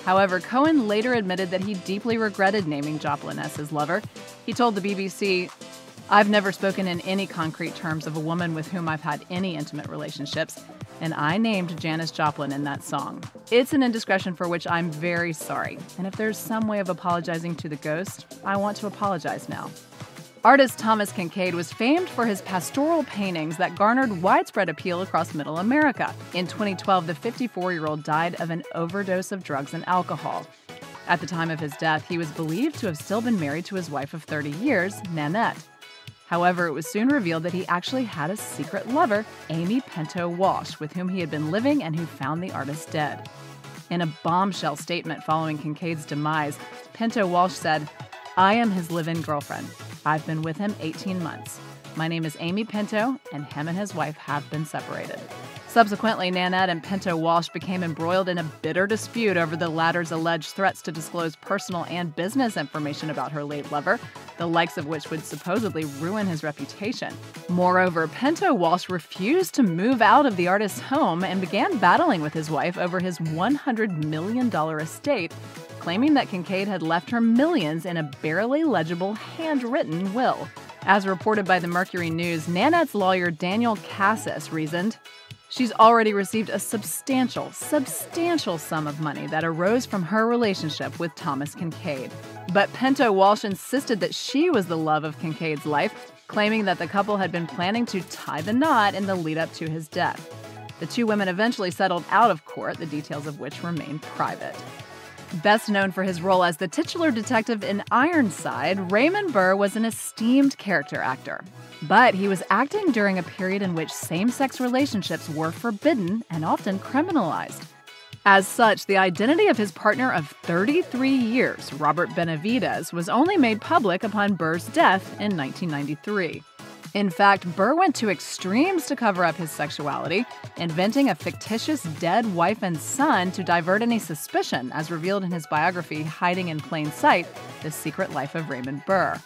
However, Cohen later admitted that he deeply regretted naming Joplin as his lover. He told the BBC, "I've never spoken in any concrete terms of a woman with whom I've had any intimate relationships, and I named Janis Joplin in that song. It's an indiscretion for which I'm very sorry, and if there's some way of apologizing to the ghost, I want to apologize now." Artist Thomas Kinkade was famed for his pastoral paintings that garnered widespread appeal across Middle America. In 2012, the 54-year-old died of an overdose of drugs and alcohol. At the time of his death, he was believed to have still been married to his wife of 30 years, Nanette. However, it was soon revealed that he actually had a secret lover, Amy Pinto Walsh, with whom he had been living and who found the artist dead. In a bombshell statement following Kinkade's demise, Pinto Walsh said, "I am his live-in girlfriend. I've been with him 18 months. My name is Amy Pinto, and him and his wife have been separated." Subsequently, Nanette and Pinto Walsh became embroiled in a bitter dispute over the latter's alleged threats to disclose personal and business information about her late lover, the likes of which would supposedly ruin his reputation. Moreover, Pinto Walsh refused to move out of the artist's home and began battling with his wife over his $100 million estate, claiming that Kinkade had left her millions in a barely legible handwritten will. As reported by the Mercury News, Nanette's lawyer Daniel Cassis reasoned, "She's already received a substantial sum of money that arose from her relationship with Thomas Kinkade." But Pinto Walsh insisted that she was the love of Kinkade's life, claiming that the couple had been planning to tie the knot in the lead-up to his death. The two women eventually settled out of court, the details of which remain private. Best known for his role as the titular detective in Ironside, Raymond Burr was an esteemed character actor. But he was acting during a period in which same-sex relationships were forbidden and often criminalized. As such, the identity of his partner of 33 years, Robert Benavides, was only made public upon Burr's death in 1993. In fact, Burr went to extremes to cover up his sexuality, inventing a fictitious dead wife and son to divert any suspicion, as revealed in his biography, Hiding in Plain Sight: The Secret Life of Raymond Burr.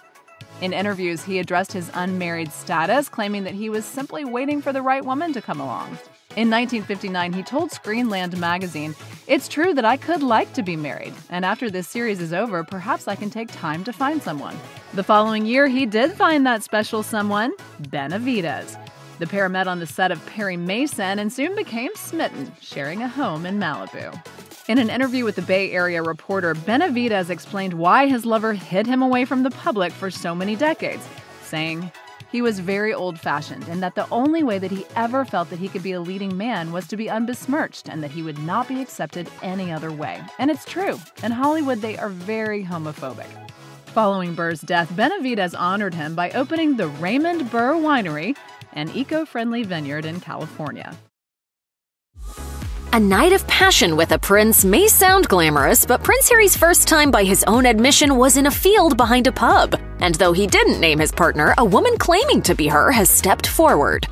In interviews, he addressed his unmarried status, claiming that he was simply waiting for the right woman to come along. In 1959, he told Screenland magazine, "It's true that I could like to be married, and after this series is over, perhaps I can take time to find someone." The following year, he did find that special someone, Benavides. The pair met on the set of Perry Mason and soon became smitten, sharing a home in Malibu. In an interview with the Bay Area reporter, Benavidez explained why his lover hid him away from the public for so many decades, saying, "He was very old-fashioned and that the only way that he ever felt that he could be a leading man was to be unbesmirched and that he would not be accepted any other way." And it's true. In Hollywood, they are very homophobic. Following Burr's death, Benavidez honored him by opening the Raymond Burr Winery, an eco-friendly vineyard in California. A night of passion with a prince may sound glamorous, but Prince Harry's first time by his own admission was in a field behind a pub. And though he didn't name his partner, a woman claiming to be her has stepped forward.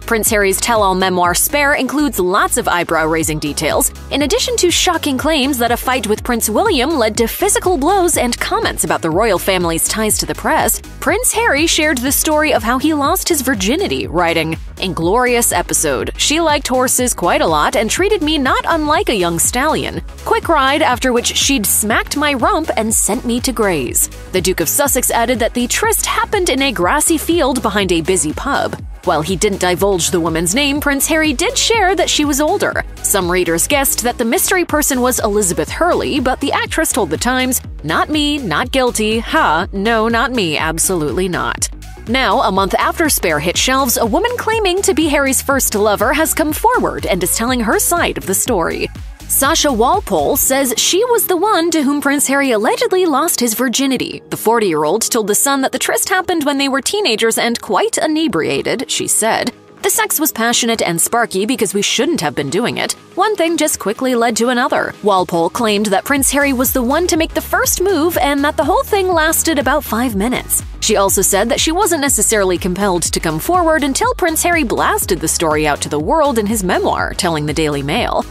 Prince Harry's tell-all memoir Spare includes lots of eyebrow-raising details, in addition to shocking claims that a fight with Prince William led to physical blows and comments about the royal family's ties to the press. Prince Harry shared the story of how he lost his virginity, writing, "Inglorious episode. She liked horses quite a lot and treated me not unlike a young stallion. Quick ride, after which she'd smacked my rump and sent me to graze." The Duke of Sussex added that the tryst happened in a grassy field behind a busy pub. While he didn't divulge the woman's name, Prince Harry did share that she was older. Some readers guessed that the mystery person was Elizabeth Hurley, but the actress told The Times, "Not me, not guilty, no, not me, absolutely not." Now, a month after Spare hit shelves, a woman claiming to be Harry's first lover has come forward and is telling her side of the story. Sasha Walpole says she was the one to whom Prince Harry allegedly lost his virginity. The 40-year-old told The Sun that the tryst happened when they were teenagers and quite inebriated, she said. "The sex was passionate and sparky because we shouldn't have been doing it. One thing just quickly led to another." Walpole claimed that Prince Harry was the one to make the first move and that the whole thing lasted about 5 minutes. She also said that she wasn't necessarily compelled to come forward until Prince Harry blasted the story out to the world in his memoir, telling the Daily Mail.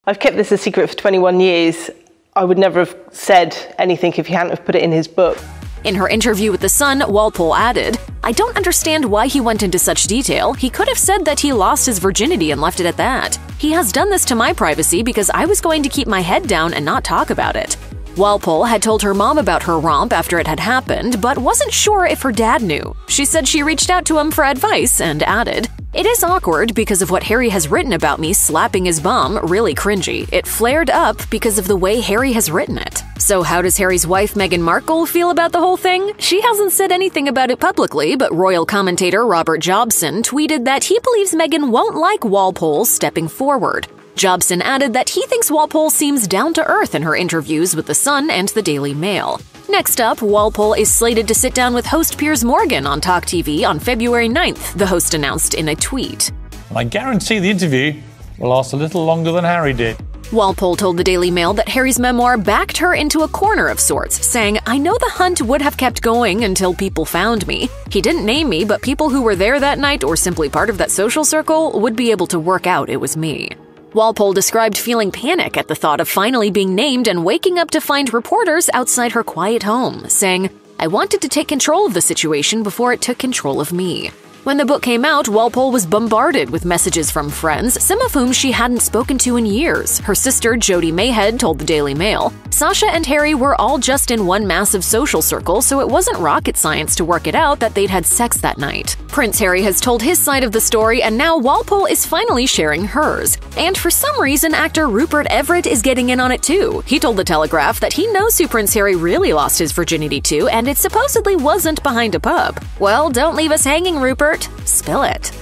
"I've kept this a secret for 21 years. I would never have said anything if he hadn't have put it in his book." In her interview with The Sun, Walpole added, "I don't understand why he went into such detail. He could have said that he lost his virginity and left it at that. He has done this to my privacy because I was going to keep my head down and not talk about it." Walpole had told her mom about her romp after it had happened, but wasn't sure if her dad knew. She said she reached out to him for advice and added, "It is awkward because of what Harry has written about me slapping his bum, really cringy. It flared up because of the way Harry has written it." So how does Harry's wife Meghan Markle feel about the whole thing? She hasn't said anything about it publicly, but royal commentator Robert Jobson tweeted that he believes Meghan won't like Walpole stepping forward. Jobson added that he thinks Walpole seems down-to-earth in her interviews with The Sun and the Daily Mail. Next up, Walpole is slated to sit down with host Piers Morgan on Talk TV on February 9th, the host announced in a tweet. "I guarantee the interview will last a little longer than Harry did." Walpole told the Daily Mail that Harry's memoir backed her into a corner of sorts, saying, "I know the hunt would have kept going until people found me. He didn't name me, but people who were there that night or simply part of that social circle would be able to work out it was me." Walpole described feeling panic at the thought of finally being named and waking up to find reporters outside her quiet home, saying, "I wanted to take control of the situation before it took control of me." When the book came out, Walpole was bombarded with messages from friends, some of whom she hadn't spoken to in years. Her sister, Jodie Mayhead, told the Daily Mail, "Sasha and Harry were all just in one massive social circle, so it wasn't rocket science to work it out that they'd had sex that night." Prince Harry has told his side of the story, and now Walpole is finally sharing hers. And for some reason, actor Rupert Everett is getting in on it too. He told The Telegraph that he knows who Prince Harry really lost his virginity to, and it supposedly wasn't behind a pub. Well, don't leave us hanging, Rupert. Spill it.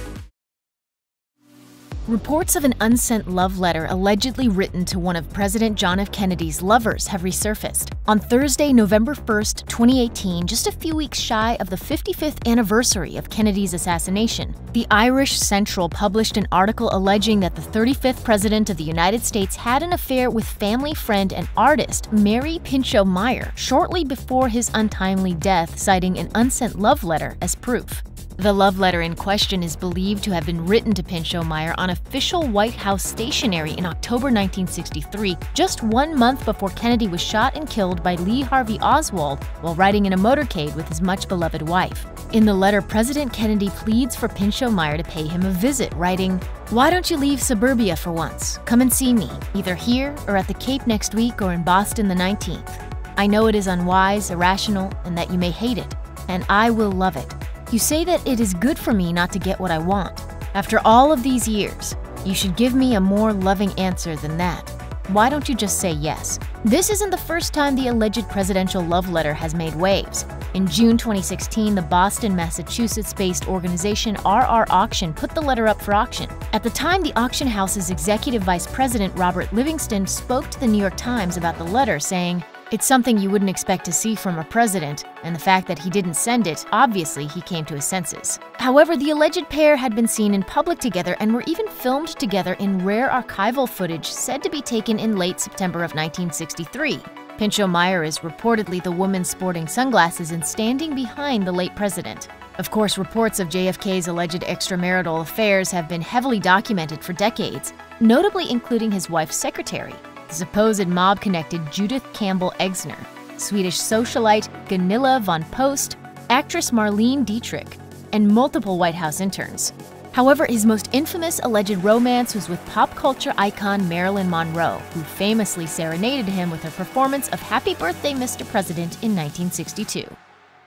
Reports of an unsent love letter allegedly written to one of President John F. Kennedy's lovers have resurfaced. On Thursday, November 1st, 2018, just a few weeks shy of the 55th anniversary of Kennedy's assassination, the Irish Central published an article alleging that the 35th President of the United States had an affair with family friend and artist Mary Pinchot Meyer shortly before his untimely death, citing an unsent love letter as proof. The love letter in question is believed to have been written to Pinchot Meyer on official White House stationery in October 1963, just 1 month before Kennedy was shot and killed by Lee Harvey Oswald while riding in a motorcade with his much-beloved wife. In the letter, President Kennedy pleads for Pinchot Meyer to pay him a visit, writing, "Why don't you leave suburbia for once? Come and see me, either here or at the Cape next week or in Boston the 19th. I know it is unwise, irrational, and that you may hate it, and I will love it. You say that it is good for me not to get what I want. After all of these years, you should give me a more loving answer than that. Why don't you just say yes? This isn't the first time the alleged presidential love letter has made waves. In June 2016, the Boston, Massachusetts-based organization RR Auction put the letter up for auction. At the time, the auction house's executive vice president, Robert Livingston, spoke to the New York Times about the letter, saying, "It's something you wouldn't expect to see from a president, and the fact that he didn't send it, obviously he came to his senses." However, the alleged pair had been seen in public together and were even filmed together in rare archival footage said to be taken in late September of 1963. Pinchot Meyer is reportedly the woman sporting sunglasses and standing behind the late president. Of course, reports of JFK's alleged extramarital affairs have been heavily documented for decades, notably including his wife's secretary, the supposed mob-connected Judith Campbell Exner, Swedish socialite Gunilla von Post, actress Marlene Dietrich, and multiple White House interns. However, his most infamous alleged romance was with pop culture icon Marilyn Monroe, who famously serenaded him with her performance of Happy Birthday, Mr. President in 1962.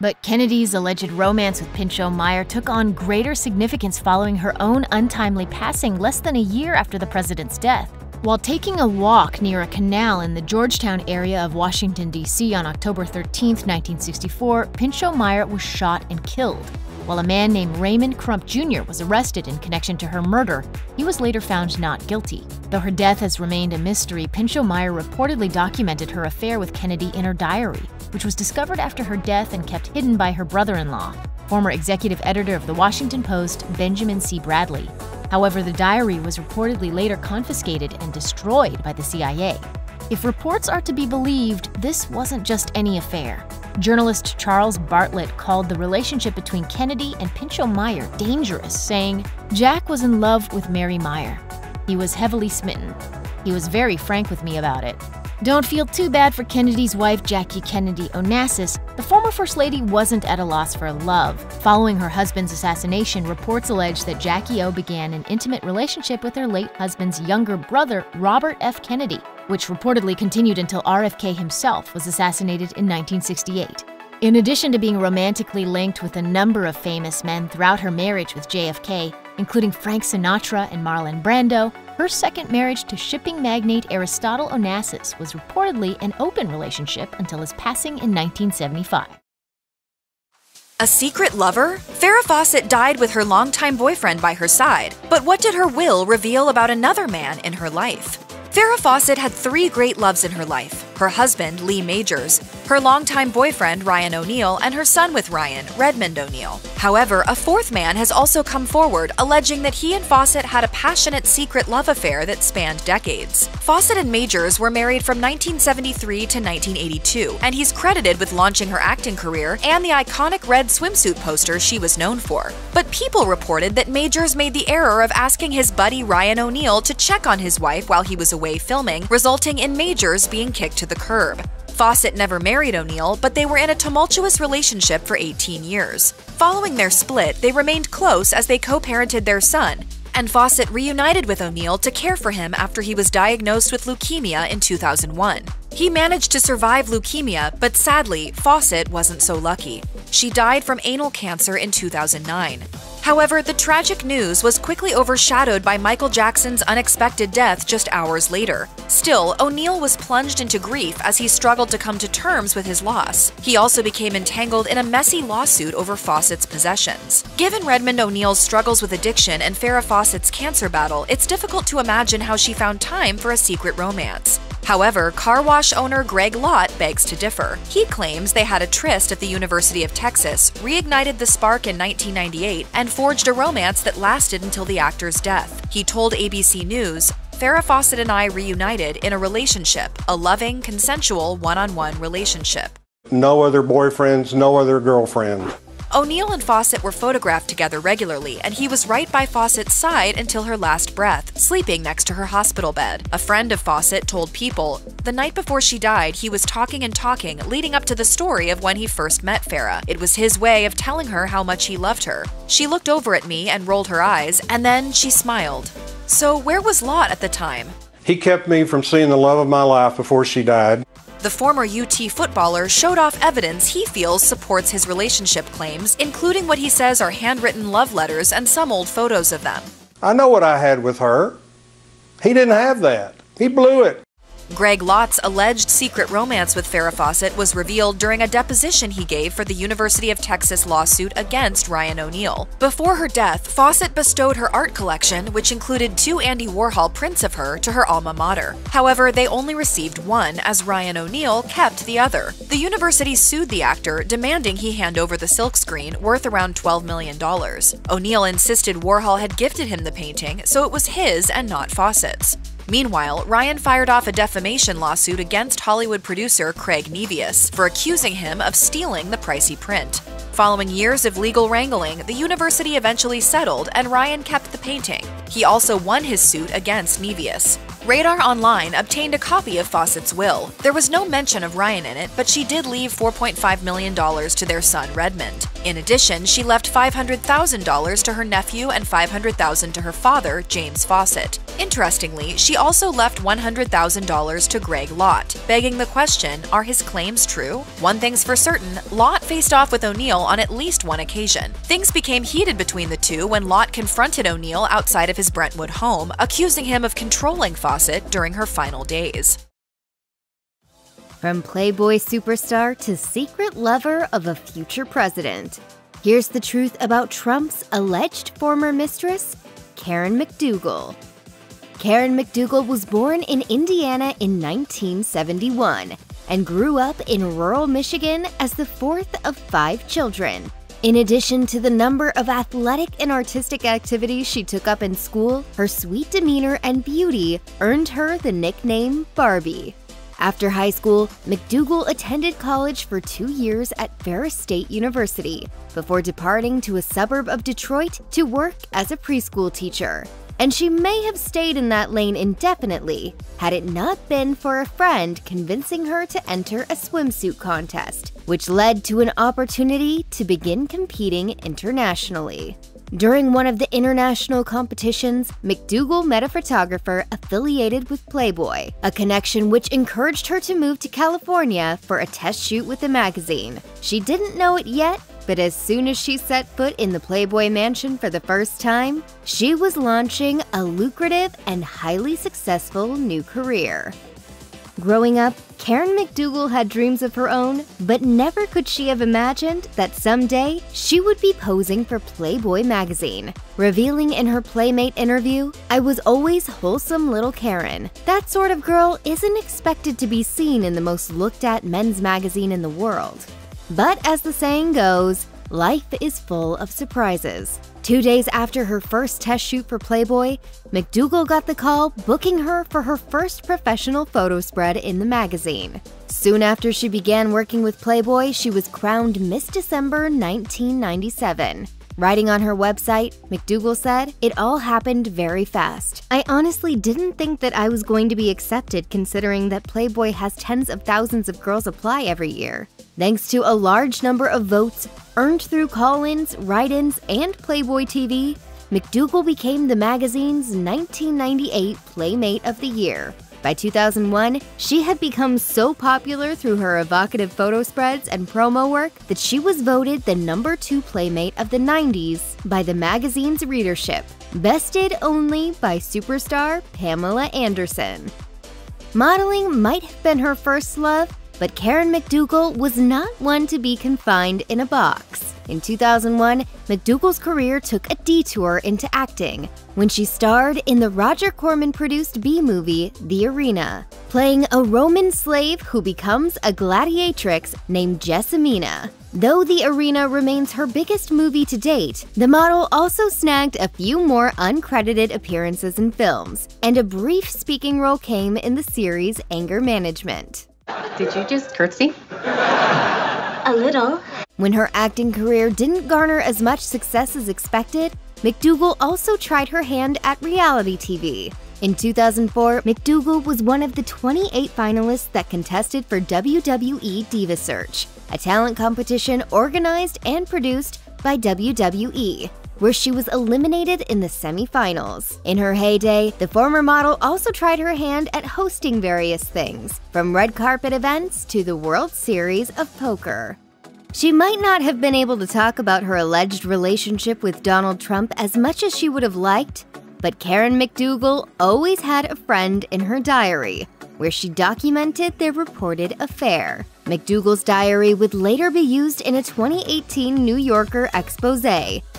But Kennedy's alleged romance with Pinchot Meyer took on greater significance following her own untimely passing less than a year after the president's death. While taking a walk near a canal in the Georgetown area of Washington, D.C. on October 13, 1964, Pinchot Meyer was shot and killed. While a man named Raymond Crump Jr. was arrested in connection to her murder, he was later found not guilty. Though her death has remained a mystery, Pinchot Meyer reportedly documented her affair with Kennedy in her diary, which was discovered after her death and kept hidden by her brother-in-law, former executive editor of the Washington Post, Benjamin C. Bradley. However, the diary was reportedly later confiscated and destroyed by the CIA. If reports are to be believed, this wasn't just any affair. Journalist Charles Bartlett called the relationship between Kennedy and Pinchot Meyer dangerous, saying, "Jack was in love with Mary Meyer. He was heavily smitten. He was very frank with me about it." Don't feel too bad for Kennedy's wife, Jackie Kennedy Onassis. The former First Lady wasn't at a loss for love. Following her husband's assassination, reports allege that Jackie O began an intimate relationship with her late husband's younger brother, Robert F. Kennedy, which reportedly continued until RFK himself was assassinated in 1968. In addition to being romantically linked with a number of famous men throughout her marriage with JFK, including Frank Sinatra and Marlon Brando, her second marriage to shipping magnate Aristotle Onassis was reportedly an open relationship until his passing in 1975. A secret lover? Farrah Fawcett died with her longtime boyfriend by her side, but what did her will reveal about another man in her life? Farrah Fawcett had 3 great loves in her life: her husband, Lee Majors, her longtime boyfriend, Ryan O'Neal, and her son with Ryan, Redmond O'Neal. However, a 4th man has also come forward, alleging that he and Fawcett had a passionate secret love affair that spanned decades. Fawcett and Majors were married from 1973 to 1982, and he's credited with launching her acting career and the iconic red swimsuit poster she was known for. But people reported that Majors made the error of asking his buddy Ryan O'Neal to check on his wife while he was away filming, resulting in Majors being kicked to the curb. Fawcett never married O'Neal, but they were in a tumultuous relationship for 18 years. Following their split, they remained close as they co-parented their son, and Fawcett reunited with O'Neal to care for him after he was diagnosed with leukemia in 2001. He managed to survive leukemia, but sadly, Fawcett wasn't so lucky. She died from anal cancer in 2009. However, the tragic news was quickly overshadowed by Michael Jackson's unexpected death just hours later. Still, O'Neal was plunged into grief as he struggled to come to terms with his loss. He also became entangled in a messy lawsuit over Fawcett's possessions. Given Redmond O'Neal's struggles with addiction and Farrah Fawcett's cancer battle, it's difficult to imagine how she found time for a secret romance. However, car wash owner Greg Lott begs to differ. He claims they had a tryst at the University of Texas, reignited the spark in 1998, and forged a romance that lasted until the actor's death. He told ABC News, "Farrah Fawcett and I reunited in a relationship, a loving, consensual, one-on-one relationship. No other boyfriends, no other girlfriend." O'Neal and Fawcett were photographed together regularly, and he was right by Fawcett's side until her last breath, sleeping next to her hospital bed. A friend of Fawcett told People, "The night before she died, he was talking and talking, leading up to the story of when he first met Farrah. It was his way of telling her how much he loved her. She looked over at me and rolled her eyes, and then she smiled." So where was Lott at the time? He kept me from seeing the love of my life before she died. The former UT footballer showed off evidence he feels supports his relationship claims, including what he says are handwritten love letters and some old photos of them. I know what I had with her. He didn't have that. He blew it. Greg Lott's alleged secret romance with Farrah Fawcett was revealed during a deposition he gave for the University of Texas lawsuit against Ryan O'Neal. Before her death, Fawcett bestowed her art collection, which included 2 Andy Warhol prints of her, to her alma mater. However, they only received one, as Ryan O'Neal kept the other. The university sued the actor, demanding he hand over the silkscreen, worth around $12 million. O'Neal insisted Warhol had gifted him the painting, so it was his and not Fawcett's. Meanwhile, Ryan fired off a defamation lawsuit against Hollywood producer Craig Nevius for accusing him of stealing the pricey print. Following years of legal wrangling, the university eventually settled and Ryan kept the painting. He also won his suit against Nevius. Radar Online obtained a copy of Fawcett's will. There was no mention of Ryan in it, but she did leave $4.5 million to their son Redmond. In addition, she left $500,000 to her nephew and $500,000 to her father, James Fawcett. Interestingly, she also left $100,000 to Greg Lott, begging the question, are his claims true? One thing's for certain, Lott faced off with O'Neal on at least one occasion. Things became heated between the two when Lott confronted O'Neal outside of his Brentwood home, accusing him of controlling Fawcett during her final days. From Playboy superstar to secret lover of a future president, here's the truth about Trump's alleged former mistress, Karen McDougal. Karen McDougal was born in Indiana in 1971 and grew up in rural Michigan as the fourth of 5 children. In addition to the number of athletic and artistic activities she took up in school, her sweet demeanor and beauty earned her the nickname Barbie. After high school, McDougal attended college for 2 years at Farrah State University before departing to a suburb of Detroit to work as a preschool teacher. And she may have stayed in that lane indefinitely had it not been for a friend convincing her to enter a swimsuit contest, which led to an opportunity to begin competing internationally. During one of the international competitions, McDougal met a photographer affiliated with Playboy, a connection which encouraged her to move to California for a test shoot with the magazine. She didn't know it yet, but as soon as she set foot in the Playboy mansion for the first time, she was launching a lucrative and highly successful new career. Growing up, Karen McDougal had dreams of her own, but never could she have imagined that someday she would be posing for Playboy magazine. Revealing in her Playmate interview, "I was always wholesome little Karen. That sort of girl isn't expected to be seen in the most looked at men's magazine in the world." But as the saying goes, life is full of surprises. 2 days after her first test shoot for Playboy, McDougal got the call booking her for her first professional photo spread in the magazine. Soon after she began working with Playboy, she was crowned Miss December 1997. Writing on her website, McDougal said, "It all happened very fast. I honestly didn't think that I was going to be accepted considering that Playboy has tens of thousands of girls apply every year. Thanks to a large number of votes earned through call-ins, write-ins, and Playboy TV, McDougal became the magazine's 1998 Playmate of the Year. By 2001, she had become so popular through her evocative photo spreads and promo work that she was voted the #2 Playmate of the 90s by the magazine's readership, bested only by superstar Pamela Anderson. Modeling might have been her first love, but Karen McDougal was not one to be confined in a box. In 2001, McDougal's career took a detour into acting when she starred in the Roger Corman-produced B-movie The Arena, playing a Roman slave who becomes a gladiatrix named Jessamina. Though The Arena remains her biggest movie to date, the model also snagged a few more uncredited appearances in films, and a brief speaking role came in the series Anger Management. Did you just curtsy? A little. When her acting career didn't garner as much success as expected, McDougal also tried her hand at reality TV. In 2004, McDougal was one of the 28 finalists that contested for WWE Diva Search, a talent competition organized and produced by WWE. where she was eliminated in the semifinals. In her heyday, the former model also tried her hand at hosting various things, from red carpet events to the World Series of Poker. She might not have been able to talk about her alleged relationship with Donald Trump as much as she would have liked, but Karen McDougal always had a friend in her diary, where she documented their reported affair. McDougal's diary would later be used in a 2018 New Yorker expose,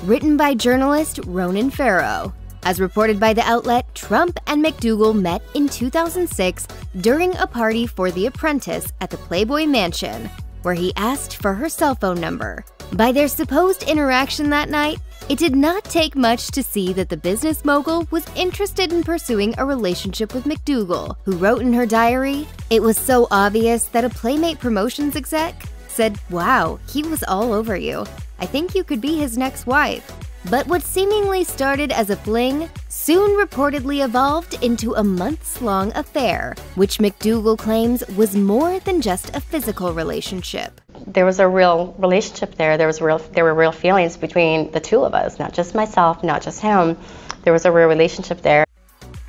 written by journalist Ronan Farrow. As reported by the outlet, Trump and McDougal met in 2006 during a party for The Apprentice at the Playboy Mansion, where he asked for her cell phone number. By their supposed interaction that night, it did not take much to see that the business mogul was interested in pursuing a relationship with McDougal, who wrote in her diary, "It was so obvious that a Playmate Promotions exec said, 'Wow, he was all over you. I think you could be his next wife.'" But what seemingly started as a fling soon reportedly evolved into a months-long affair, which McDougal claims was more than just a physical relationship. There was a real relationship there. There were real feelings between the two of us, not just myself, not just him. There was a real relationship there.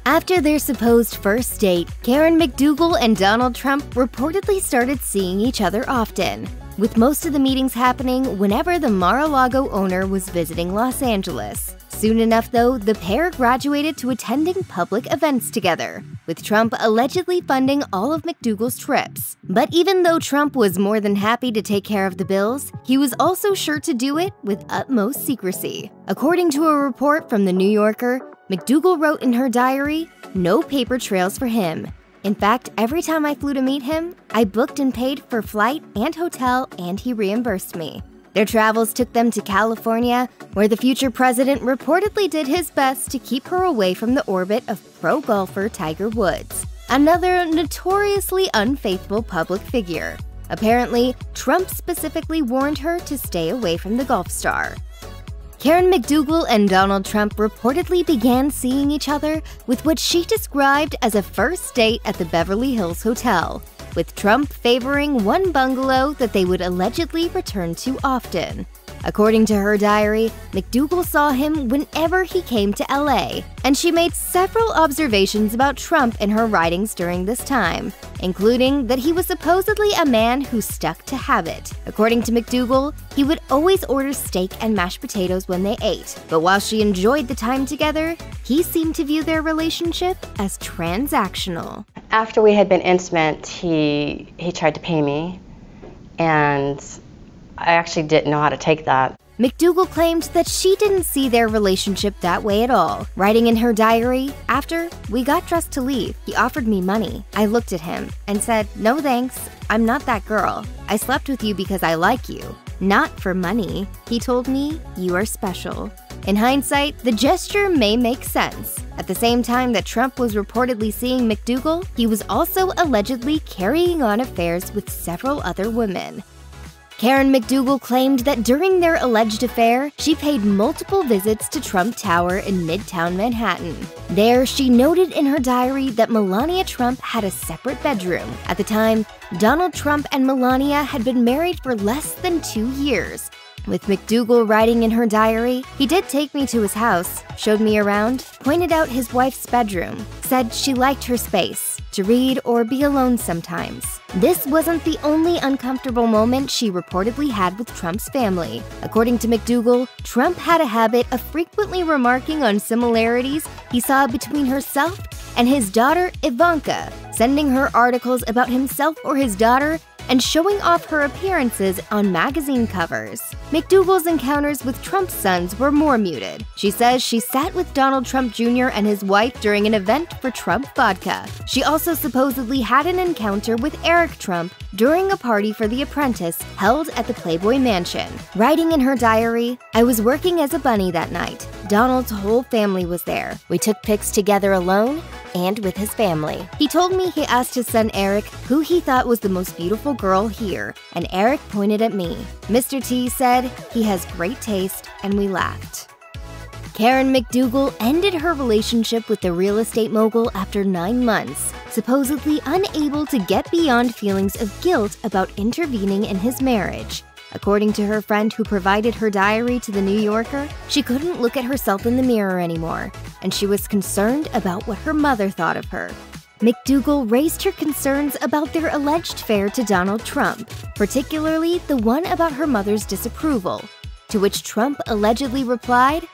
After their supposed first date, Karen McDougal and Donald Trump reportedly started seeing each other often, with most of the meetings happening whenever the Mar-a-Lago owner was visiting Los Angeles. Soon enough, though, the pair graduated to attending public events together, with Trump allegedly funding all of McDougal's trips. But even though Trump was more than happy to take care of the bills, he was also sure to do it with utmost secrecy. According to a report from The New Yorker, McDougal wrote in her diary, "No paper trails for him. In fact, every time I flew to meet him, I booked and paid for flight and hotel, and he reimbursed me." Their travels took them to California, where the future president reportedly did his best to keep her away from the orbit of pro golfer Tiger Woods, another notoriously unfaithful public figure. Apparently, Trump specifically warned her to stay away from the golf star. Karen McDougal and Donald Trump reportedly began seeing each other with what she described as a first date at the Beverly Hills Hotel, with Trump favoring one bungalow that they would allegedly return to often. According to her diary, McDougal saw him whenever he came to LA, and she made several observations about Trump in her writings during this time, including that he was supposedly a man who stuck to habit. According to McDougal, he would always order steak and mashed potatoes when they ate, but while she enjoyed the time together, he seemed to view their relationship as transactional. After we had been intimate, he tried to pay me, and I actually didn't know how to take that. McDougal claimed that she didn't see their relationship that way at all, writing in her diary, "After we got dressed to leave, he offered me money. I looked at him and said, 'No thanks, I'm not that girl. I slept with you because I like you, not for money.' He told me, 'You are special.'" In hindsight, the gesture may make sense. At the same time that Trump was reportedly seeing McDougal, he was also allegedly carrying on affairs with several other women. Karen McDougal claimed that during their alleged affair, she paid multiple visits to Trump Tower in Midtown Manhattan. There, she noted in her diary that Melania Trump had a separate bedroom. At the time, Donald Trump and Melania had been married for less than 2 years. With McDougal writing in her diary, "He did take me to his house, showed me around, pointed out his wife's bedroom, said she liked her space, to read or be alone sometimes." This wasn't the only uncomfortable moment she reportedly had with Trump's family. According to McDougal, Trump had a habit of frequently remarking on similarities he saw between herself and his daughter Ivanka, sending her articles about himself or his daughter and showing off her appearances on magazine covers. McDougal's encounters with Trump's sons were more muted. She says she sat with Donald Trump Jr. and his wife during an event for Trump Vodka. She also supposedly had an encounter with Eric Trump during a party for The Apprentice held at the Playboy Mansion. Writing in her diary, "I was working as a bunny that night. Donald's whole family was there. We took pics together alone and with his family. He told me he asked his son Eric who he thought was the most beautiful girl here, and Eric pointed at me. Mr. T said he has great taste, and we laughed." Karen McDougal ended her relationship with the real estate mogul after 9 months, supposedly unable to get beyond feelings of guilt about intervening in his marriage. According to her friend who provided her diary to The New Yorker, she couldn't look at herself in the mirror anymore, and she was concerned about what her mother thought of her. McDougal raised her concerns about their alleged affair to Donald Trump, particularly the one about her mother's disapproval, to which Trump allegedly replied,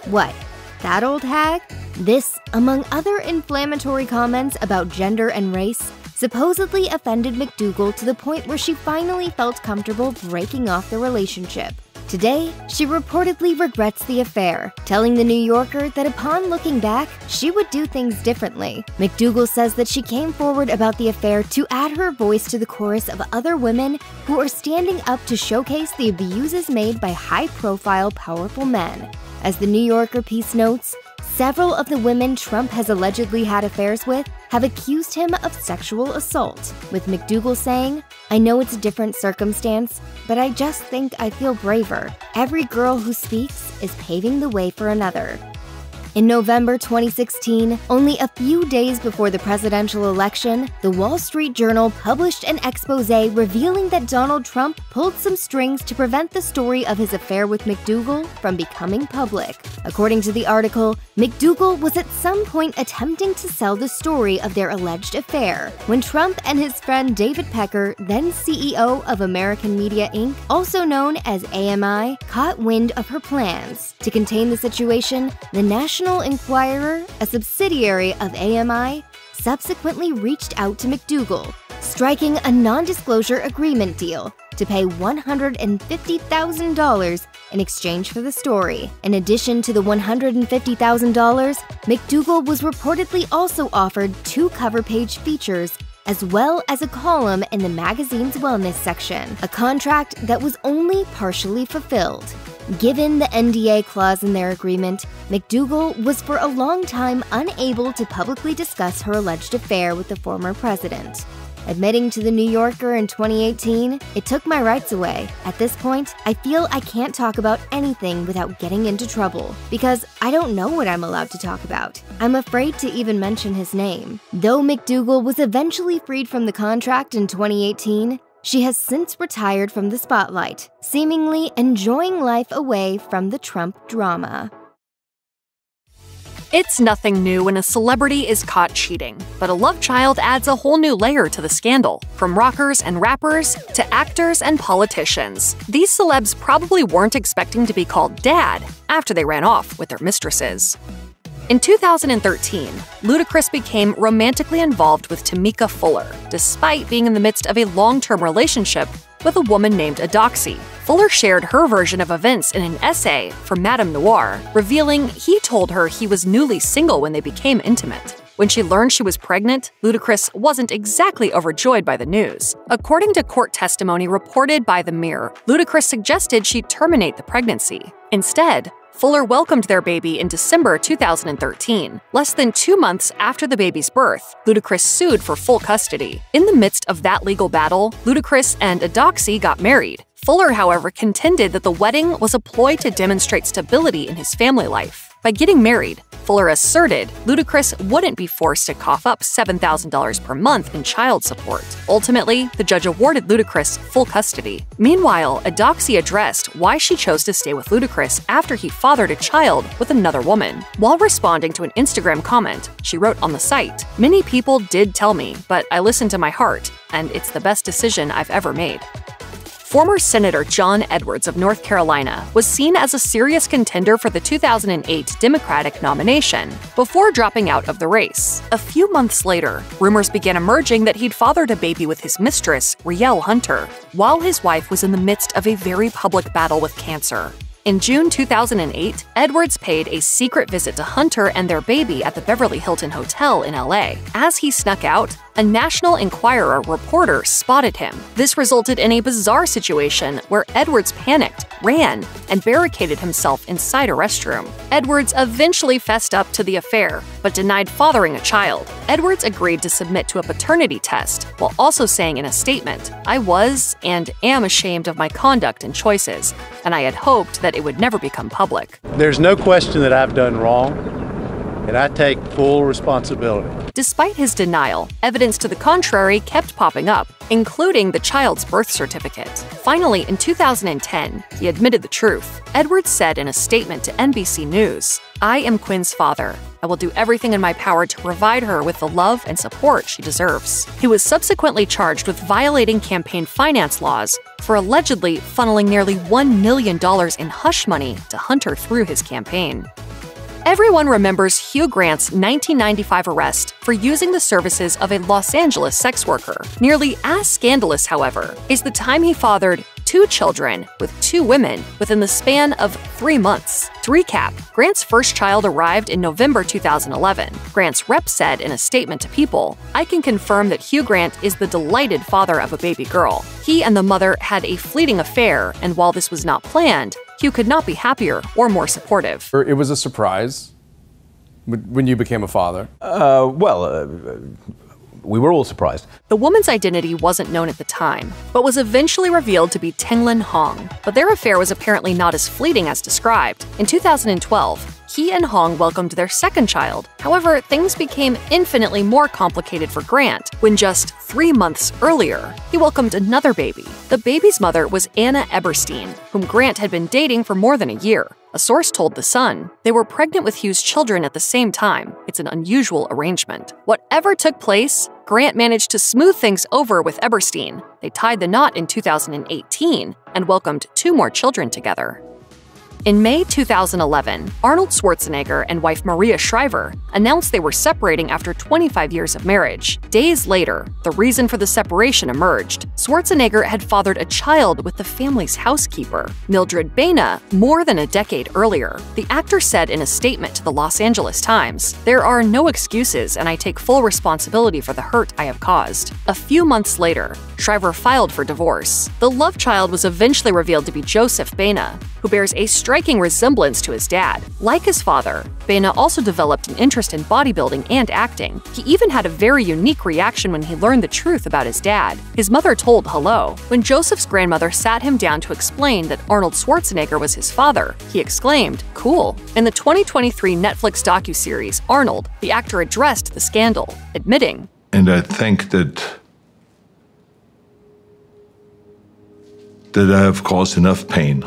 "What, that old hag?" This, among other inflammatory comments about gender and race, supposedly offended McDougal to the point where she finally felt comfortable breaking off the relationship. Today, she reportedly regrets the affair, telling The New Yorker that upon looking back, she would do things differently. McDougal says that she came forward about the affair to add her voice to the chorus of other women who are standing up to showcase the abuses made by high-profile, powerful men. As The New Yorker piece notes, several of the women Trump has allegedly had affairs with have accused him of sexual assault, with McDougal saying, "I know it's a different circumstance, but I just think I feel braver. Every girl who speaks is paving the way for another." In November 2016, only a few days before the presidential election, the Wall Street Journal published an expose revealing that Donald Trump pulled some strings to prevent the story of his affair with McDougal from becoming public. According to the article, McDougal was at some point attempting to sell the story of their alleged affair when Trump and his friend David Pecker, then CEO of American Media Inc., also known as AMI, caught wind of her plans. To contain the situation, the National Enquirer, a subsidiary of AMI, subsequently reached out to McDougal, striking a non-disclosure agreement deal to pay $150,000 in exchange for the story. In addition to the $150,000, McDougal was reportedly also offered 2 cover page features as well as a column in the magazine's wellness section, a contract that was only partially fulfilled. Given the NDA clause in their agreement, McDougal was for a long time unable to publicly discuss her alleged affair with the former president. Admitting to The New Yorker in 2018, "It took my rights away. At this point, I feel I can't talk about anything without getting into trouble, because I don't know what I'm allowed to talk about. I'm afraid to even mention his name." Though McDougal was eventually freed from the contract in 2018, she has since retired from the spotlight, seemingly enjoying life away from the Trump drama. It's nothing new when a celebrity is caught cheating, but a love child adds a whole new layer to the scandal. From rockers and rappers to actors and politicians, these celebs probably weren't expecting to be called dad after they ran off with their mistresses. In 2013, Ludacris became romantically involved with Tamika Fuller, despite being in the midst of a long-term relationship with a woman named Adoxie. Fuller shared her version of events in an essay for Madame Noir, revealing he told her he was newly single when they became intimate. When she learned she was pregnant, Ludacris wasn't exactly overjoyed by the news. According to court testimony reported by The Mirror, Ludacris suggested she terminate the pregnancy. Instead, Fuller welcomed their baby in December 2013. Less than 2 months after the baby's birth, Ludacris sued for full custody. In the midst of that legal battle, Ludacris and Adoxie got married. Fuller, however, contended that the wedding was a ploy to demonstrate stability in his family life. By getting married, Fuller asserted Ludacris wouldn't be forced to cough up $7,000 per month in child support. Ultimately, the judge awarded Ludacris full custody. Meanwhile, Adoxie addressed why she chose to stay with Ludacris after he fathered a child with another woman. While responding to an Instagram comment, she wrote on the site, "Many people did tell me, but I listened to my heart, and it's the best decision I've ever made." Former Senator John Edwards of North Carolina was seen as a serious contender for the 2008 Democratic nomination before dropping out of the race. A few months later, rumors began emerging that he'd fathered a baby with his mistress, Rielle Hunter, while his wife was in the midst of a very public battle with cancer. In June 2008, Edwards paid a secret visit to Hunter and their baby at the Beverly Hilton Hotel in LA. As he snuck out, a National Enquirer reporter spotted him. This resulted in a bizarre situation where Edwards panicked, ran, and barricaded himself inside a restroom. Edwards eventually fessed up to the affair, but denied fathering a child. Edwards agreed to submit to a paternity test, while also saying in a statement, "I was and am ashamed of my conduct and choices, and I had hoped that it would never become public." There's no question that I've done wrong. and I take full responsibility. Despite his denial, evidence to the contrary kept popping up, including the child's birth certificate. Finally, in 2010, he admitted the truth. Edwards said in a statement to NBC News, "I am Quinn's father. I will do everything in my power to provide her with the love and support she deserves." He was subsequently charged with violating campaign finance laws for allegedly funneling nearly $1 million in hush money to Hunter through his campaign. Everyone remembers Hugh Grant's 1995 arrest for using the services of a Los Angeles sex worker. Nearly as scandalous, however, is the time he fathered 2 children with 2 women within the span of 3 months. To recap, Grant's first child arrived in November 2011. Grant's rep said in a statement to People, "I can confirm that Hugh Grant is the delighted father of a baby girl. He and the mother had a fleeting affair, and while this was not planned, Hugh could not be happier or more supportive." It was a surprise when you became a father. We were all surprised. The woman's identity wasn't known at the time, but was eventually revealed to be Tenglin Hong. But their affair was apparently not as fleeting as described. In 2012, he and Hong welcomed their second child. However, things became infinitely more complicated for Grant when just 3 months earlier, he welcomed another baby. The baby's mother was Anna Eberstein, whom Grant had been dating for more than a year. A source told The Sun they were pregnant with Hugh's children at the same time. It's an unusual arrangement. Whatever took place, Grant managed to smooth things over with Eberstein. They tied the knot in 2018 and welcomed 2 more children together. In May 2011, Arnold Schwarzenegger and wife Maria Shriver announced they were separating after 25 years of marriage. Days later, the reason for the separation emerged. Schwarzenegger had fathered a child with the family's housekeeper, Mildred Baena, more than a decade earlier. The actor said in a statement to the Los Angeles Times, "There are no excuses, and I take full responsibility for the hurt I have caused." A few months later, Shriver filed for divorce. The love child was eventually revealed to be Joseph Baena, who bears a striking resemblance to his dad. Like his father, Baena also developed an interest in bodybuilding and acting. He even had a very unique reaction when he learned the truth about his dad. His mother told Hello. When Joseph's grandmother sat him down to explain that Arnold Schwarzenegger was his father, he exclaimed, "Cool." In the 2023 Netflix docuseries Arnold, the actor addressed the scandal, admitting, "And I think that I have caused enough pain."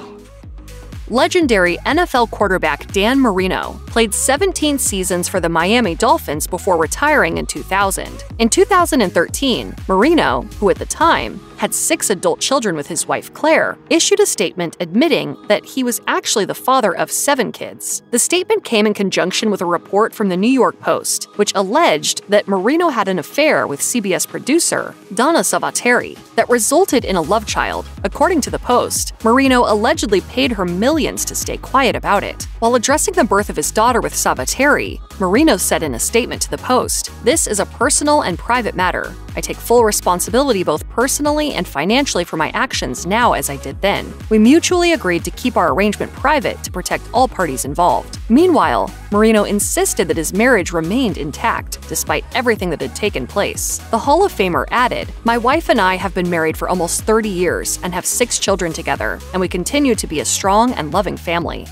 Legendary NFL quarterback Dan Marino played 17 seasons for the Miami Dolphins before retiring in 2000. In 2013, Marino, who at the time had 6 adult children with his wife Claire, issued a statement admitting that he was actually the father of 7 kids. The statement came in conjunction with a report from the New York Post, which alleged that Marino had an affair with CBS producer Donna Sabateri that resulted in a love child. According to the Post, Marino allegedly paid her millions to stay quiet about it. While addressing the birth of his daughter with Sabateri, Marino said in a statement to the Post, "This is a personal and private matter. I take full responsibility both personally and financially for my actions now as I did then. We mutually agreed to keep our arrangement private to protect all parties involved." Meanwhile, Marino insisted that his marriage remained intact, despite everything that had taken place. The Hall of Famer added, "My wife and I have been married for almost 30 years and have 6 children together, and we continue to be a strong and loving family."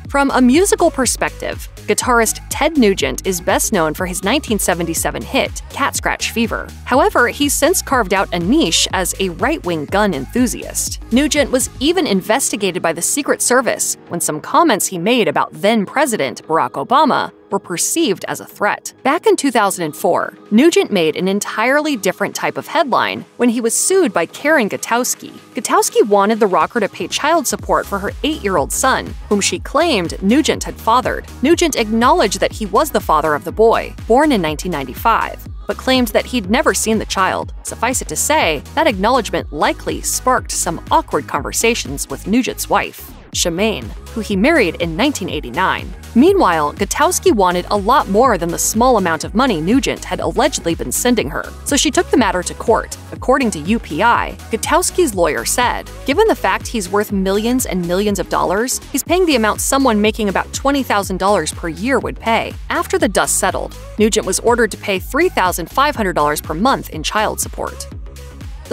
From a musical perspective, guitarist Ted Nugent is best known for his 1977 hit, Cat Scratch Fever. However, he's since carved out a niche as a right-wing gun enthusiast. Nugent was even investigated by the Secret Service when some comments he made about then-President Barack Obama were perceived as a threat. Back in 2004, Nugent made an entirely different type of headline when he was sued by Karen Gutowski. Gutowski wanted the rocker to pay child support for her 8-year-old son, whom she claimed Nugent had fathered. Nugent acknowledged that he was the father of the boy, born in 1995, but claimed that he'd never seen the child. Suffice it to say, that acknowledgement likely sparked some awkward conversations with Nugent's wife, Shemaine, who he married in 1989. Meanwhile, Gutowski wanted a lot more than the small amount of money Nugent had allegedly been sending her, so she took the matter to court. According to UPI, Gutowski's lawyer said, "Given the fact he's worth millions and millions of dollars, he's paying the amount someone making about $20,000 per year would pay." After the dust settled, Nugent was ordered to pay $3,500 per month in child support.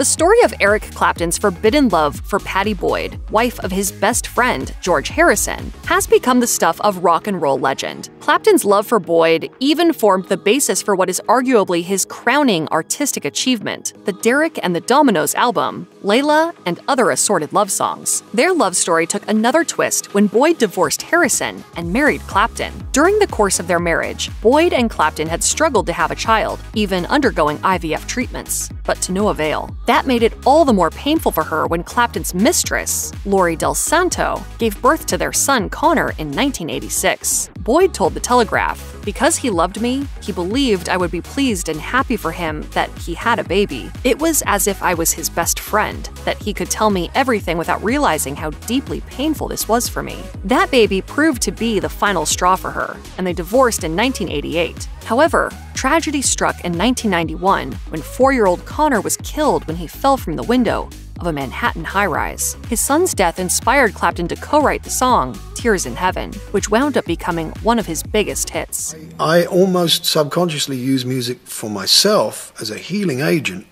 The story of Eric Clapton's forbidden love for Patty Boyd, wife of his best friend, George Harrison, has become the stuff of rock and roll legend. Clapton's love for Boyd even formed the basis for what is arguably his crowning artistic achievement, the Derek and the Dominoes album, Layla, and other assorted love songs. Their love story took another twist when Boyd divorced Harrison and married Clapton. During the course of their marriage, Boyd and Clapton had struggled to have a child, even undergoing IVF treatments, but to no avail. That made it all the more painful for her when Clapton's mistress, Lori Del Santo, gave birth to their son Connor in 1986. Boyd told The Telegraph, "Because he loved me, he believed I would be pleased and happy for him that he had a baby. It was as if I was his best friend, that he could tell me everything without realizing how deeply painful this was for me." That baby proved to be the final straw for her, and they divorced in 1988. However, tragedy struck in 1991 when 4-year-old Connor was killed when he fell from the window of a Manhattan high-rise. His son's death inspired Clapton to co-write the song Tears in Heaven, which wound up becoming one of his biggest hits. I almost subconsciously use music for myself as a healing agent.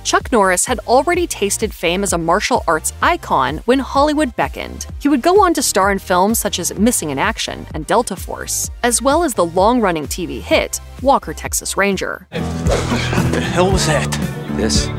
Chuck Norris had already tasted fame as a martial arts icon when Hollywood beckoned. He would go on to star in films such as Missing in Action and Delta Force, as well as the long-running TV hit Walker, Texas Ranger. What the hell was that? This.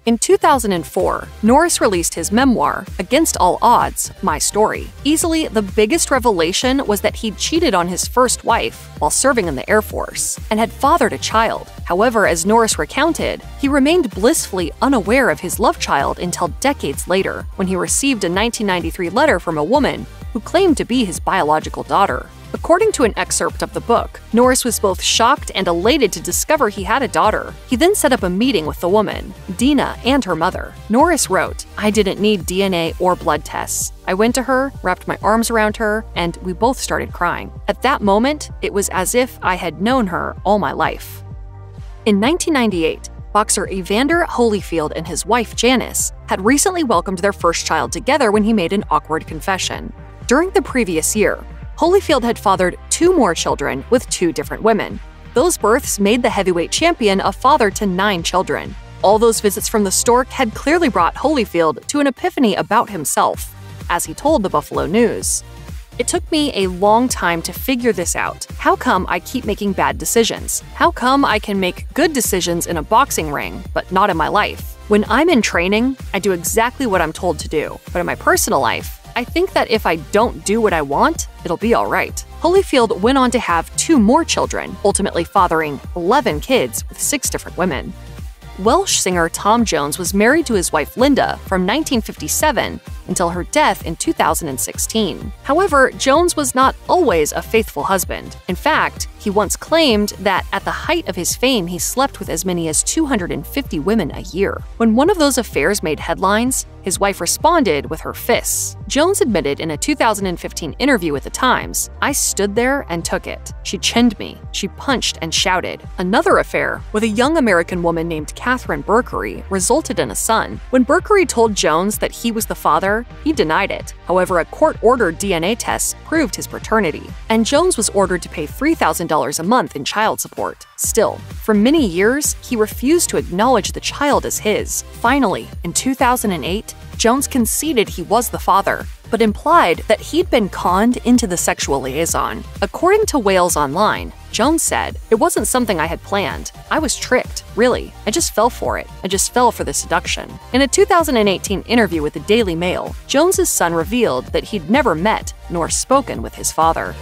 In 2004, Norris released his memoir, Against All Odds, My Story. Easily the biggest revelation was that he'd cheated on his first wife while serving in the Air Force and had fathered a child. However, as Norris recounted, he remained blissfully unaware of his love child until decades later, when he received a 1993 letter from a woman who claimed to be his biological daughter. According to an excerpt of the book, Norris was both shocked and elated to discover he had a daughter. He then set up a meeting with the woman, Dina, and her mother. Norris wrote, "I didn't need DNA or blood tests. I went to her, wrapped my arms around her, and we both started crying. At that moment, it was as if I had known her all my life." In 1998, boxer Evander Holyfield and his wife Janice had recently welcomed their first child together when he made an awkward confession. During the previous year, Holyfield had fathered 2 more children with 2 different women. Those births made the heavyweight champion a father to 9 children. All those visits from the stork had clearly brought Holyfield to an epiphany about himself, as he told the Buffalo News. "It took me a long time to figure this out. How come I keep making bad decisions? How come I can make good decisions in a boxing ring, but not in my life? When I'm in training, I do exactly what I'm told to do, but in my personal life, I think that if I don't do what I want, it'll be all right." Holyfield went on to have 2 more children, ultimately fathering 11 kids with 6 different women. Welsh singer Tom Jones was married to his wife Linda from 1957 until her death in 2016. However, Jones was not always a faithful husband. In fact, he once claimed that at the height of his fame, he slept with as many as 250 women a year. When one of those affairs made headlines, his wife responded with her fists. Jones admitted in a 2015 interview with The Times, "I stood there and took it. She chinned me. She punched and shouted." Another affair with a young American woman named Catherine Berkery resulted in a son. When Berkery told Jones that he was the father, he denied it. However, a court-ordered DNA test proved his paternity, and Jones was ordered to pay $3,000 a month in child support. Still, for many years, he refused to acknowledge the child as his. Finally, in 2008, Jones conceded he was the father, but implied that he'd been conned into the sexual liaison. According to Wales Online, Jones said, "It wasn't something I had planned. I was tricked, really. I just fell for it. I just fell for the seduction." In a 2018 interview with the Daily Mail, Jones's son revealed that he'd never met nor spoken with his father.